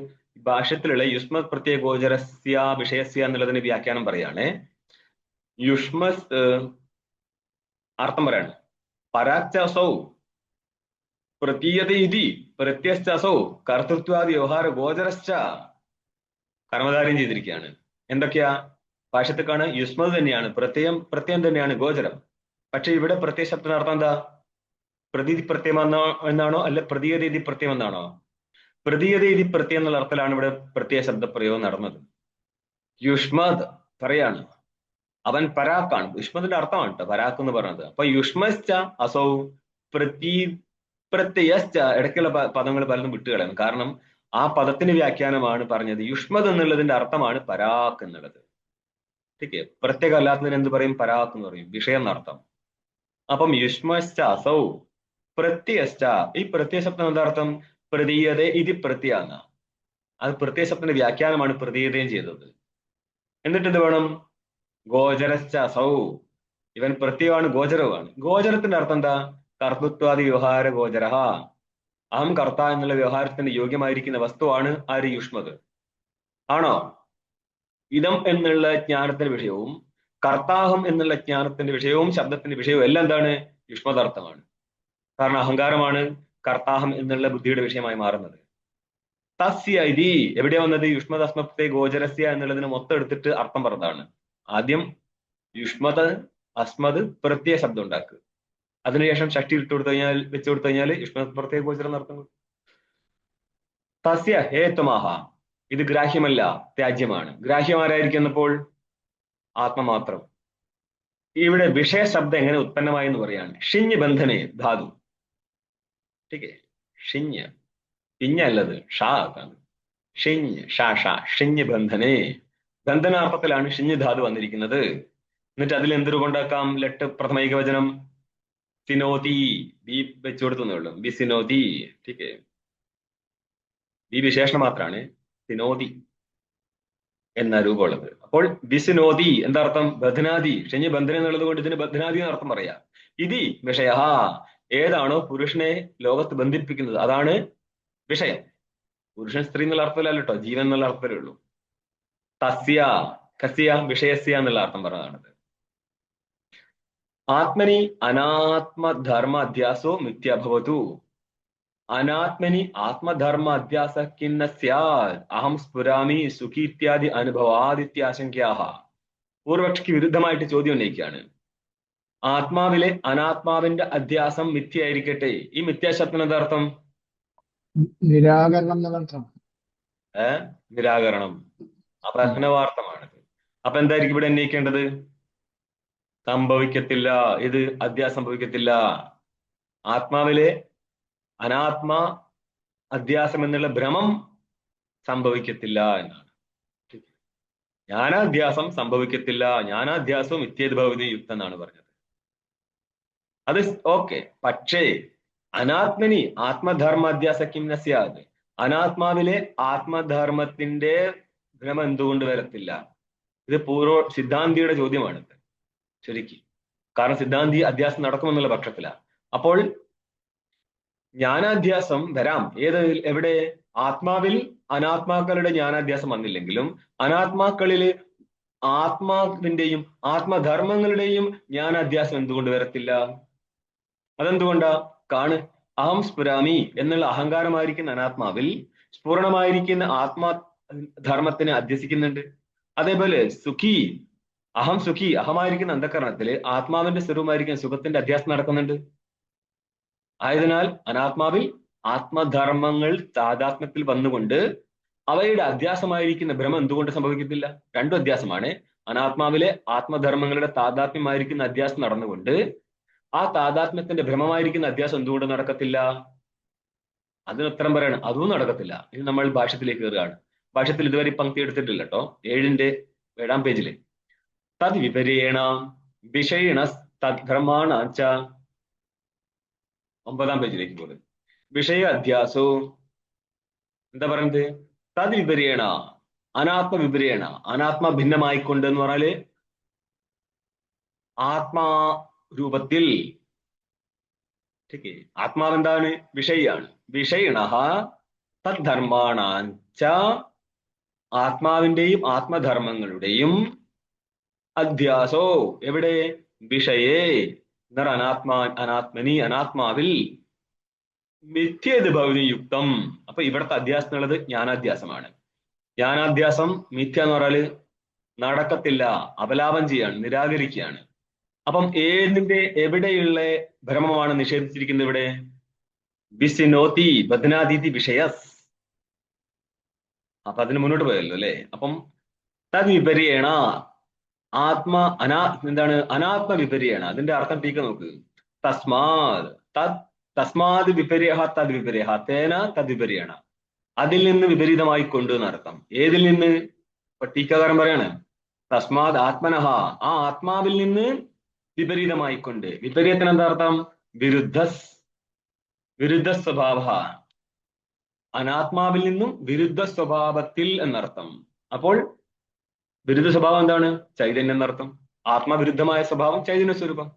ഭാഷ്യത്തിലുള്ള യുഷ്മ പ്രത്യേക ഗോചരസ്യ വിഷയസ്യ എന്നുള്ളതിന് വ്യാഖ്യാനം പറയാണ്. യുഷ്മ അർത്ഥം പറയാണ്, പരാക്ചസൗ പ്രതീയത ഇതി പ്രത്യശ്ചസൗ കർത്തൃത്വാദി വ്യവഹാര ഗോചരശ്ച. കർമ്മധാരം ചെയ്തിരിക്കുകയാണ്. എന്തൊക്കെയാ? ഭാഷ്യത്തിക്കാണ് യുഷ്മത് തന്നെയാണ്, പ്രത്യയം തന്നെയാണ് ഗോചരം. പക്ഷെ ഇവിടെ പ്രത്യയ ശബ്ദത്തിന് അർത്ഥം എന്താ? പ്രതീതി പ്രത്യം എന്നാണോ അല്ല പ്രതീയതീതി പ്രത്യം എന്നാണോ? പ്രതീയതീതി പ്രത്യം എന്നുള്ള അർത്ഥത്തിലാണ് ഇവിടെ പ്രത്യയ ശബ്ദപ്രയോഗം നടന്നത്. യുഷ്മത് പറയാണ്, അവൻ പരാക്കാണ്. യുഷ്മതിന്റെ അർത്ഥമാണ് കേട്ടോ പരാക്ക് എന്ന് പറഞ്ഞത്. അപ്പൊ യുഷ്മശ്ച അസൗ പ്രത്യയശ്ച, ഇടയ്ക്കുള്ള പദങ്ങൾ പലതും വിട്ടുകളയാണ്. കാരണം ആ പദത്തിന്റെ വ്യാഖ്യാനമാണ് പറഞ്ഞത്. യുഷ്മത് എന്നുള്ളതിന്റെ അർത്ഥമാണ് പരാക്ക് എന്നുള്ളത്. ठीक പ്രത്യേക അല്ലാത്തതിന് എന്ത് പറയും? പരാക്ക് എന്ന് പറയും, വിഷയം എന്നർത്ഥം. അപ്പം യുഷ്മശ്ച അസൗ പ്രത്യശ്ച, ഈ പ്രത്യയശബ്ദം എന്താർത്ഥം? പ്രതീയത ഇതി പ്രത്യാന്ന. അത് പ്രത്യയശബ്ദത്തിന്റെ വ്യാഖ്യാനമാണ് പ്രതീയതയും ചെയ്തത്. എന്നിട്ട് എന്ത് വേണം? ഗോചരശ്ച അസൗ, ഇവൻ പ്രത്യയമാണ് ഗോചരവുമാണ്. ഗോചരത്തിന്റെ അർത്ഥം എന്താ? കർത്തൃത്വാദി വ്യവഹാര ഗോചര. അഹം കർത്ത എന്നുള്ള വ്യവഹാരത്തിന് യോഗ്യമായിരിക്കുന്ന വസ്തുവാണ് ആര്? യുഷ്മത് ആണോ? ഇതം എന്നുള്ള ജ്ഞാനത്തിന്റെ വിഷയവും കർത്താഹം എന്നുള്ള ജ്ഞാനത്തിന്റെ വിഷയവും ശബ്ദത്തിന്റെ വിഷയവും എല്ലാം എന്താണ്? യുഷ്മതാർത്ഥമാണ്. കാരണം അഹങ്കാരമാണ് കർത്താഹം എന്നുള്ള ബുദ്ധിയുടെ വിഷയമായി മാറുന്നത്. തസ്യ ഇതി എവിടെയാ വന്നത്? യുഷ്മത് അസ്മത്തെ ഗോചരസ്യ എന്നുള്ളതിന് മൊത്തം എടുത്തിട്ട് അർത്ഥം പറഞ്ഞതാണ്. ആദ്യം യുഷ്മത് അസ്മത് പ്രത്യയ ശബ്ദം ഉണ്ടാക്കുക, അതിനുശേഷം ഷഷ്ടി വെച്ചു കൊടുത്തു കഴിഞ്ഞാൽ യുഷ്മത് പ്രത്യേക ഗോചരം നടത്തും. തസ്യ ഹേത്വമാഹ, ഇത് ഗ്രാഹ്യമല്ല, ത്യാജ്യമാണ്. ഗ്രാഹ്യമാരായിരിക്കുന്നപ്പോൾ ആത്മമാത്രം. ഇവിടെ വിഷയശബ്ദം എങ്ങനെ ഉത്പന്നമായി എന്ന് പറയാണ്. ഷിഞ്ഞ് ബന്ധനെ ധാതു. ടീക്കേ, ഷിഞ്ഞ്, പിഞ്ഞല്ലത് ഷാ ആക്കാണ്. ഷിഞ്ഞ് ഷാ ഷാ, ഷിഞ്ഞ് ബന്ധനെ, ബന്ധനാർത്ഥത്തിലാണ് ഷിഞ്ഞ് ധാതു വന്നിരിക്കുന്നത്. എന്നിട്ട് അതിൽ എന്ത് രൂപമുണ്ടാക്കാം? ലട്ട് പ്രഥമൈകവചനം സിനോതി, ബി വെച്ചു കൊടുത്തേ ഉള്ളൂ. ബി സിനോതി. ടീക്കേ, ബി വിശേഷണം മാത്രമാണ്, സിനോതി എന്ന രൂപമുള്ളത്. അപ്പോൾ ബിസിനോതി എന്താർത്ഥം? ബധനാദി. ഷഞ്ഞ് ബന്ധന എന്നുള്ളത് കൊണ്ട് ഇതിന് ബധനാദി എന്ന അർത്ഥം പറയാ. ഇതി വിഷയ, ഏതാണോ പുരുഷനെ ലോകത്ത് ബന്ധിപ്പിക്കുന്നത് അതാണ് വിഷയം. പുരുഷൻ സ്ത്രീ എന്നുള്ള അർത്ഥത്തിലല്ല കേട്ടോ, ജീവൻ എന്നുള്ള അർത്ഥത്തിലേ ഉള്ളൂ. തസ്യ കസ്യ വിഷയസ്യ എന്നുള്ള അർത്ഥം പറഞ്ഞതാണത്. ആത്മനി അനാത്മധർമ്മ അധ്യാസോ മിഥ്യാഭവതു. അനാത്മനി ആത്മധർമ്മ അധ്യാസ കിന്ന സ്യാദ് അഹം സ്ഫുരാമി സുഖി ഇത്യാദി അനുഭവാദിത്യാശങ്ക്യാഹ. പൂർവക്ഷിക്ക് വിരുദ്ധമായിട്ട് ചോദ്യം ഉന്നയിക്കുകയാണ്. ആത്മാവിലെ അനാത്മാവിന്റെ അധ്യാസം മിഥ്യയായിരിക്കട്ടെ. ഈ മിഥ്യാശബ്ദത്തിന് എന്താ അർത്ഥം? നിരാകരണം എന്നർത്ഥം. നിരാകരണം, അപ്രശ്നവാർത്ഥമാണിത്. അപ്പൊ എന്തായിരിക്കും ഇവിടെ ഉന്നയിക്കേണ്ടത്? സംഭവിക്കത്തില്ല, ഇത് അധ്യാസം സംഭവിക്കത്തില്ല. ആത്മാവിലെ അനാത്മ അധ്യാസം എന്നുള്ള ഭ്രമം സംഭവിക്കത്തില്ല എന്നാണ്. ജ്ഞാനാധ്യാസം സംഭവിക്കത്തില്ല, ജ്ഞാനാധ്യാസവും മിഥ്യേദ്ഭവതി യുക്തം എന്നാണ് പറഞ്ഞത്. അത് ഓക്കെ. പക്ഷേ അനാത്മനി ആത്മധർമാധ്യാസ കിം ന സ്യാദ്, അനാത്മാവിലെ ആത്മധർമ്മത്തിന്റെ ഭ്രമം എന്തുകൊണ്ട് വരത്തില്ല? ഇത് സിദ്ധാന്തിയുടെ ചോദ്യമാണിത് ശരിക്കും. കാരണം സിദ്ധാന്തി അധ്യാസം നടക്കുമെന്നുള്ള പക്ഷത്തില. അപ്പോൾ ജ്ഞാനാധ്യാസം വരാം. എവിടെ? ആത്മാവിൽ അനാത്മാക്കളുടെ ജ്ഞാനാധ്യാസം വന്നില്ലെങ്കിലും അനാത്മാക്കളിൽ ആത്മാവിന്റെയും ആത്മധർമ്മങ്ങളുടെയും ജ്ഞാനാധ്യാസം എന്തുകൊണ്ട് വരത്തില്ല? അതെന്തുകൊണ്ടാ? അഹം സ്ഫുരാമി എന്നുള്ള അഹങ്കാരമായിരിക്കുന്ന അനാത്മാവിൽ സ്ഫുരണമായിരിക്കുന്ന ആത്മധർമ്മത്തിനെ അധ്യസിക്കുന്നുണ്ട്. അതേപോലെ അഹം സുഖി, അഹമായിരിക്കുന്ന അന്ധകരണത്തില് ആത്മാവിന്റെ സ്വരൂപമായിരിക്കുന്ന സുഖത്തിന്റെ അധ്യാസം നടക്കുന്നുണ്ട്. ആയതിനാൽ അനാത്മാവിൽ ആത്മധർമ്മങ്ങൾ താദാത്മ്യത്തിൽ വന്നുകൊണ്ട് അവയുടെ അധ്യാസമായിരിക്കുന്ന ഭ്രമം എന്തുകൊണ്ട് സംഭവിക്കത്തില്ല? രണ്ടും അധ്യാസമാണ്. അനാത്മാവിലെ ആത്മധർമ്മങ്ങളുടെ താദാത്മ്യമായിരിക്കുന്ന അധ്യാസം നടന്നുകൊണ്ട് ആ താദാത്മ്യത്തിന്റെ ഭ്രമമായിരിക്കുന്ന അധ്യാസം എന്തുകൊണ്ട് നടക്കത്തില്ല? അതിന് ഉത്തരം പറയാണ്, അതും നടക്കത്തില്ല. ഇത് നമ്മൾ ഭാഷ്യത്തിലേക്ക് കയറുകയാണ്. ഭാഷ്യത്തിൽ ഇതുവരെ പങ്ക്തി എടുത്തിട്ടില്ല കേട്ടോ. 7-ാം പേജില് തദ് വിപരീണ വിഷയണ തദ്ധർമാണാച്ച. 9-ാം പേജിലേക്ക് പോകുന്നത് വിഷയ അധ്യാസോ എന്താ പറയുന്നത്? തദ് വിപരീണ, അനാത്മ വിപരീണ, അനാത്മ ഭിന്നമായിക്കൊണ്ട് എന്ന് പറഞ്ഞാല് ആത്മാ രൂപത്തിൽ. ആത്മാവെന്താണ്? വിഷയാണ്. വിഷയിണ തദ്ധർമാണാഞ്ച, ആത്മാവിന്റെയും ആത്മധർമ്മങ്ങളുടെയും അധ്യാസോ എവിടെ? വിഷയേ അനാത്മനി, അനാത്മാവിൽ മിഥ്യേത് ഭവതി യുക്തം. അപ്പൊ ഇവിടുത്തെ അധ്യാസം എന്നുള്ളത് ജ്ഞാനാധ്യാസമാണ്. ജ്ഞാനാധ്യാസം മിഥ്യ എന്ന് പറഞ്ഞാല് നടക്കത്തില്ല, അപലാപം ചെയ്യാണ്, നിരാകരിക്കുകയാണ്. അപ്പം എവിടെയുള്ള ഭ്രമമാണ് നിഷേധിച്ചിരിക്കുന്നത്? ഇവിടെ വിസിനോതി ബദ്നാദീതി വിഷയസ്. അപ്പൊ അതിന് മുന്നോട്ട് പോയല്ലോ അല്ലെ. അപ്പം തദ് വിപരീണ എന്താണ്? അനാത്മ വിപരീണ. അതിന്റെ അർത്ഥം ടീക്ക നോക്ക്. തസ്മാത് വിപര്യ തദ് വിപര്യ തേന തദ് വിപരീണ, അതിൽ നിന്ന് വിപരീതമായി കൊണ്ട് എന്നർത്ഥം. ഏതിൽ നിന്ന്? ഇപ്പൊ ടീക്കാകാരൻ പറയാണ് തസ്മാത് ആത്മനഹ, ആ ആത്മാവിൽ നിന്ന് വിപരീതമായിക്കൊണ്ട്. വിപരീതത്തിന് എന്താ അർത്ഥം? വിരുദ്ധ സ്വഭാവ. അനാത്മാവിൽ നിന്നും വിരുദ്ധ സ്വഭാവത്തിൽ എന്നർത്ഥം. അപ്പോൾ വിരുദ്ധ സ്വഭാവം എന്താണ്? ചൈതന്യം എന്നർത്ഥം. ആത്മവിരുദ്ധമായ സ്വഭാവം ചൈതന്യ സ്വരൂപം.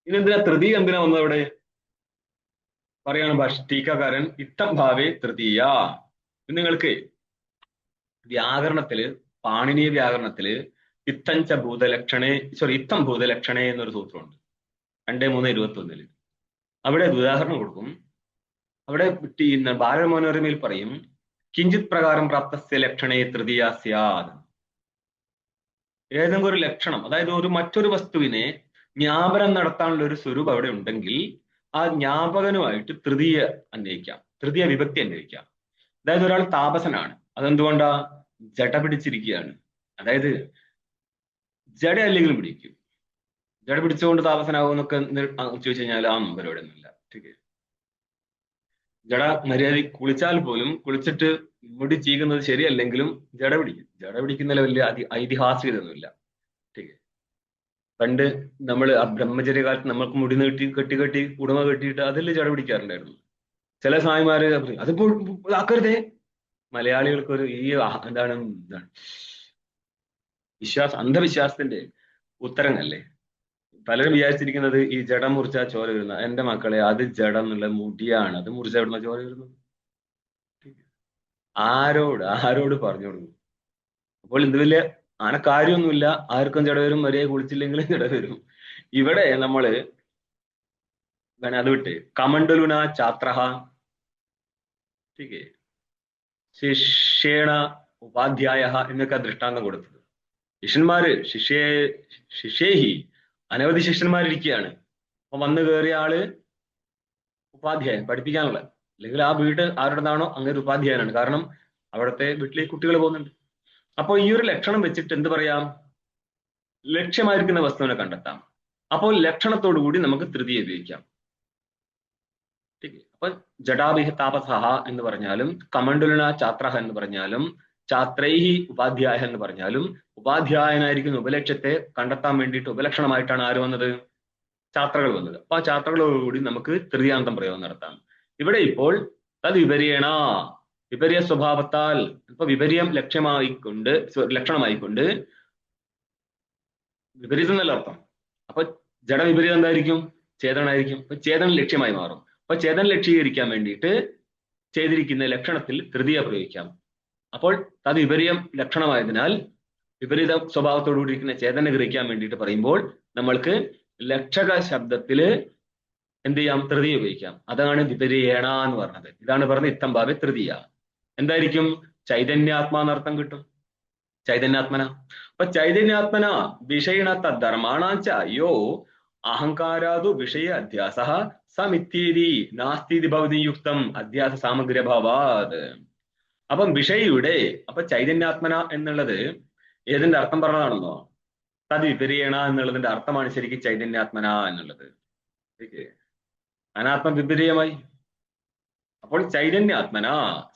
ഇതെന്തിനാ തൃതീയ എന്തിനാ വന്നത് അവിടെ? പറയാണ് ടീക്കാകാരൻ ഇത്തം ഭാവേ തൃതീയ. നിങ്ങൾക്ക് വ്യാകരണത്തില്, പാണിനീയ വ്യാകരണത്തില് ഇത്തഞ്ച ഭൂതലക്ഷണേ ഇത്തം ഭൂതലക്ഷണേ എന്നൊരു സൂത്രമുണ്ട് 2-3-21. അവിടെ ഉദാഹരണം കൊടുക്കും. അവിടെ ബാലമനോരമയിൽ പറയും കിഞ്ചിത് പ്രകാരം പ്രാപ്തസ്യ ലക്ഷണേ തൃതീയ സ്യാദ്. ഏതെങ്കിലും ഒരു ലക്ഷണം, അതായത് മറ്റൊരു വസ്തുവിനെ ജ്ഞാപനം നടത്താനുള്ള ഒരു സ്വരൂപം അവിടെ ഉണ്ടെങ്കിൽ ആ ജ്ഞാപകനുമായിട്ട് തൃതീയ അന്വയിക്കാം, തൃതീയ വിഭക്തി അന്വയിക്കാം. അതായത് ഒരാൾ താപസനാണ്, അതെന്തുകൊണ്ടാ? ജട പിടിച്ചിരിക്കുകയാണ്. അതായത് ജട അല്ലെങ്കിലും പിടിക്കും. ജട പിടിച്ചുകൊണ്ട് താപസനാകുമെന്നൊക്കെ ചോദിച്ചു കഴിഞ്ഞാൽ ആ പരിപാടി ഒന്നുമില്ല. ജട മര്യാദ കുളിച്ചാൽ പോലും കുളിച്ചിട്ട് മുടി ചീകുന്നത് ശരിയല്ലെങ്കിലും ജട പിടിക്കും. ജട പിടിക്കുന്നതിൽ വലിയ ഐതിഹാസികതയൊന്നുമില്ല. പണ്ട് നമ്മൾ ബ്രഹ്മചര്യകാലത്ത് നമ്മൾക്ക് മുടി കെട്ടി ഉടമ കെട്ടിയിട്ട് അതിൽ ജട പിടിക്കാറുണ്ടായിരുന്നു. ചില സ്വാമിമാര് അതിപ്പോൾ ആക്കരുതേ. മലയാളികൾക്കൊരു എന്താണ് അന്ധവിശ്വാസത്തിന്റെ ഉത്തരങ്ങല്ലേ. പലരും വിചാരിച്ചിരിക്കുന്നത് ഈ ജട മുറിച്ച ചോര വരുന്ന. എന്റെ മക്കളെ, അത് ജട എന്നുള്ള മുടിയാണ്. അത് മുറിച്ച എവിടുന്ന ചോര വരുന്നത്? ആരോട് പറഞ്ഞു കൊടുക്കും? അപ്പോൾ ഇത് വലിയ കാര്യമൊന്നുമില്ല, ആർക്കും ജട വരും, ഒരേ കുളിച്ചില്ലെങ്കിലും ജട വരും. ഇവിടെ നമ്മള് അത് വിട്ട് കമണ്ഡലുന ഛാത്രഹ ശിഷ്യേണ ഉപാധ്യായ എന്നൊക്കെ ദൃഷ്ടാന്തം കൊടുത്തത്. ശിഷ്യേഹി അനവധി ശിഷ്യന്മാരിരിക്കുകയാണ്. അപ്പൊ വന്നു കയറിയ ആള് ഉപാധ്യായൻ, പഠിപ്പിക്കാനുള്ള, അല്ലെങ്കിൽ ആ വീട് ആരുടേതാണോ അങ്ങനെ ഉപാധ്യായനാണ്. കാരണം അവിടുത്തെ വീട്ടിലേക്ക് കുട്ടികൾ പോകുന്നുണ്ട്. അപ്പൊ ഈ ഒരു ലക്ഷണം വെച്ചിട്ട് എന്ത് പറയാം? ലക്ഷ്യമായിരിക്കുന്ന വസ്തുവിനെ കണ്ടെത്താം. അപ്പോൾ ലക്ഷണത്തോടു കൂടി നമുക്ക് തൃതീയ ഉപയോഗിക്കാം. അപ്പൊ ജഡാഭിഹ താപസഹ എന്ന് പറഞ്ഞാലും, കമണ്ഡലുന ഛാത്രഹ എന്ന് പറഞ്ഞാലും, ഛാത്രൈഹി ഉപാധ്യായ എന്ന് പറഞ്ഞാലും, ഉപാധ്യായനായിരിക്കുന്ന ഉപലക്ഷ്യത്തെ കണ്ടെത്താൻ വേണ്ടിയിട്ട് ഉപലക്ഷണമായിട്ടാണ് ആര് വന്നത്? ഛാത്രകൾ വന്നത്. അപ്പൊ ആ ഛാത്രകളോടുകൂടി നമുക്ക് തൃതീയാന്തം പ്രയോഗം നടത്താം. ഇവിടെ ഇപ്പോൾ തത് വിപരീണ, വിപരീയ സ്വഭാവത്താൽ, ഇപ്പൊ വിപരീയം ലക്ഷണമായിക്കൊണ്ട് വിപരീതം എന്നല്ല അർത്ഥം. അപ്പൊ ജഡവിപരീതം എന്തായിരിക്കും? ചേതനായിരിക്കും. അപ്പൊ ചേതന ലക്ഷ്യമായി മാറും. അപ്പൊ ചേതന ലക്ഷീകരിക്കാൻ വേണ്ടിയിട്ട് ചെയ്തിരിക്കുന്ന ലക്ഷണത്തിൽ തൃതീയ പ്രയോഗിക്കാം. അപ്പോൾ തത് വിപരീയം ലക്ഷണമായതിനാൽ വിപരീത സ്വഭാവത്തോടുകൂടിയിരിക്കുന്ന ചേതന ഗ്രഹിക്കാൻ വേണ്ടിയിട്ട് പറയുമ്പോൾ നമ്മൾക്ക് ലക്ഷക ശബ്ദത്തില് എന്ത് ചെയ്യാം? തൃതീയ ഉപയോഗിക്കാം. അതാണ് വിപരീയേണ എന്ന് പറഞ്ഞത്. ഇതാണ് പറഞ്ഞത് ഇത്തംഭാവെ തൃതീയ. എന്തായിരിക്കും? ചൈതന്യാത്മാ എന്നർത്ഥം കിട്ടും. ചൈതന്യാത്മന. അപ്പൊ ചൈതന്യാത്മന വിഷയിണ തദ്ധർമാണാച്ച യോ അഹങ്കാരാദു വിഷയ അധ്യാസ സമിത്യേതി നാസ്തീതി ഭവതി യുക്തം അധ്യാസ സാമഗ്ര്യഭാവാത്. അപ്പം വിഷയുടെ, അപ്പൊ ചൈതന്യാത്മന എന്നുള്ളത് ഏതിന്റെ അർത്ഥം പറഞ്ഞതാണെന്നോ? തത് വിപരീണ എന്നുള്ളതിന്റെ അർത്ഥമാണ് ശരിക്കും ചൈതന്യാത്മന എന്നുള്ളത്. അനാത്മ വിപരീയമായി. അപ്പോൾ ചൈതന്യാത്മന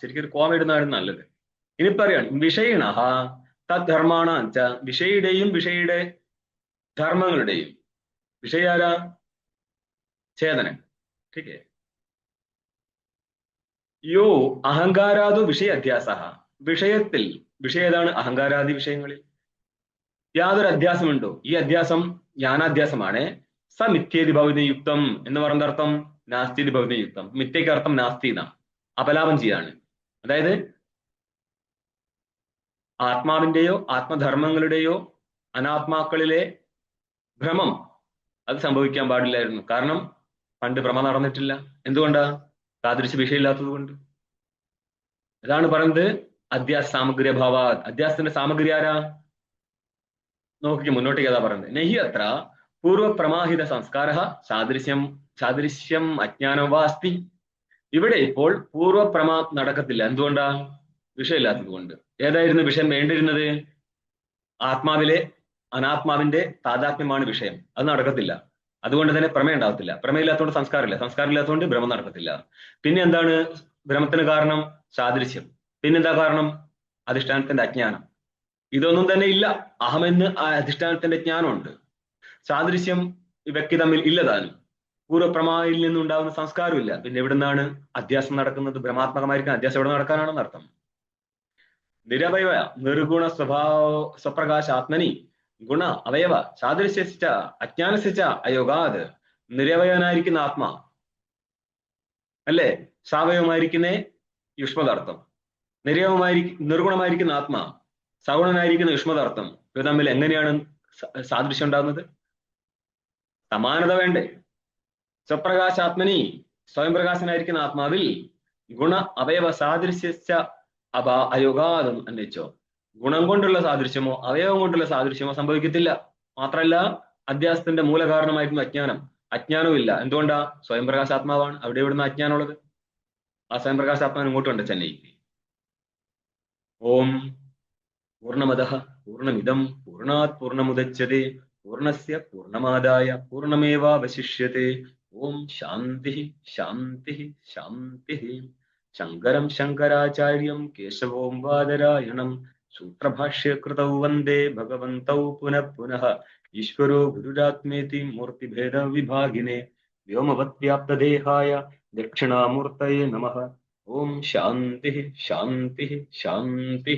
ശരിക്കും ഒരു കോമ ഇടുന്നതാണ് നല്ലത്. ഇനി പറയാണ് വിഷയിണ തദ്ധർമാണ, വിഷയുടെയും വിഷയുടെ ധർമ്മങ്ങളുടെയും. വിഷയാരാ? ചേതനൻ. ठीक है. യോ അഹങ്കാരാദു വിഷയ അധ്യാസ, വിഷയത്തിൽ, വിഷയം ഏതാണ്? അഹങ്കാരാദി വിഷയങ്ങളിൽ യാതൊരു അധ്യാസമുണ്ടോ? ഈ അധ്യാസം ജ്ഞാനാധ്യാസമാണ്. സ മിഥ്യേതി ഭവതി യുക്തം എന്ന് പറഞ്ഞ അർത്ഥം നാസ്തിതി ഭവതി യുക്തം. മിഥ്യയ്ക്ക് അർത്ഥം നാസ്തി എന്നാണ്, അപലാപം ചെയ്യാണ്. അതായത് ആത്മാവിന്റെയോ ആത്മധർമ്മങ്ങളുടെയോ അനാത്മാക്കളിലെ ഭ്രമം അത് സംഭവിക്കാൻ പാടില്ലായിരുന്നു. കാരണം പണ്ട് ഭ്രമം നടന്നിട്ടില്ല. എന്തുകൊണ്ടാ? താദൃശ വിഷയമില്ലാത്തത് കൊണ്ട്. ഇതാണ് പറയുന്നത് അധ്യാസ സാമഗ്രി അഭാവ. അധ്യാസത്തിന്റെ സാമഗ്രി ആരാ? നോക്കി മുന്നോട്ടേക്ക് ഏതാ പറയുന്നത്? നഹി അത്ര പൂർവപ്രമാഹിത സംസ്കാര സാദൃശ്യം അജ്ഞാനം വാസ്തി. ഇവിടെ ഇപ്പോൾ പൂർവപ്രമാ നടക്കത്തില്ല. എന്തുകൊണ്ടാ? വിഷയമില്ലാത്തത് കൊണ്ട്. ഏതായിരുന്നു വിഷയം വേണ്ടിയിരുന്നത്? ആത്മാവിലെ അനാത്മാവിന്റെ താതാത്മ്യമാണ് വിഷയം. അത് നടക്കത്തില്ല. അതുകൊണ്ട് തന്നെ പ്രമേയം ഉണ്ടാകത്തില്ല. പ്രമേയമില്ലാത്തതുകൊണ്ട് സംസ്കാരമില്ല. സംസ്കാരമില്ലാത്തതുകൊണ്ട് ഭ്രമം നടക്കത്തില്ല. പിന്നെ എന്താണ് ഭ്രമത്തിന് കാരണം? സാദൃശ്യം. പിന്നെന്താ കാരണം? അധിഷ്ഠാനത്തിന്റെ അജ്ഞാനം. ഇതൊന്നും തന്നെ ഇല്ല. അഹമെന്ന് ആ അധിഷ്ഠാനത്തിന്റെ ജ്ഞാനമുണ്ട്. സാദൃശ്യം വ്യക്തി തമ്മിൽ ഇല്ലതാനും. പൂർവ്വപ്രമായിൽ നിന്നുണ്ടാകുന്ന സംസ്കാരമില്ല. പിന്നെ എവിടുന്നാണ് അധ്യാസം നടക്കുന്നത്? ഭ്രമാത്മകമായിരിക്കുന്ന അധ്യാസം എവിടെ നടക്കാനാണെന്ന് അർത്ഥം. നിരവയവ നിർഗുണ സ്വപ്രകാശാത്മനി ഗുണ അവയവ സാദൃശ്യശ്ച അജ്ഞാനശ്ച അയോഗാത്. നിരവയവനായിരിക്കുന്ന ആത്മാ അല്ലേ, സാവയവമായിരിക്കുന്ന യുഷ്മദാർത്ഥം. നിർഗുണമായിരിക്കുന്ന ആത്മാ, സഗുണനായിരിക്കുന്ന യുഷ്മദാർത്ഥം. ഇവ തമ്മിൽ എങ്ങനെയാണ് സാദൃശ്യം ഉണ്ടാകുന്നത്? സമാനത വേണ്ടേ? സ്വപ്രകാശാത്മനി, സ്വയം പ്രകാശനായിരിക്കുന്ന ആത്മാവിൽ ഗുണ അവയവ സാദൃശ്യശ്ച അയോഗാതം എന്ന് വെച്ചോ. ഗുണം കൊണ്ടുള്ള സാദൃശ്യമോ അവയവം കൊണ്ടുള്ള സാദൃശ്യമോ സംഭവിക്കത്തില്ല. മാത്രമല്ല അധ്യാസത്തിന്റെ മൂലകാരണമായിരുന്നു അജ്ഞാനം. അജ്ഞാനവും ഇല്ല. എന്തുകൊണ്ടാ? സ്വയം പ്രകാശാത്മാവാണ്. അവിടെ എവിടുന്ന അജ്ഞാനമുള്ളത്? ആ സ്വയം പ്രകാശാത്മാവിന് ഇങ്ങോട്ടുണ്ട് ചെന്നൈക്ക്. ഓം പൂർണ്ണമദഃ പൂർണ്ണമിദം പൂർണ്ണാത് പൂർണ്ണമുദച്യതേ പൂർണ്ണസ്യ പൂർണ്ണമാദായ പൂർണ്ണമേവാവശിഷ്യത്തെ. ഓം ശാന്തി ശാന്തി ശാന്തി. ശങ്കരം ശങ്കരാചാര്യം കേശവോം വാദരായണം സൂത്രഭാഷ്യകൃതൗ വന്ദേ ഭഗവന്തൗ പുനഃ പുനഃ. ഈശ്വരോ ഗുരുരാത്മേതി മൂർത്തിഭേദ വിഭാഗിനെ വ്യോമവദ്വ്യാപ്തദേഹായ ദക്ഷിണാമൂർത്തയേ നമഃ. ഓം ശാന്തി ശാന്തി ശാന്തി.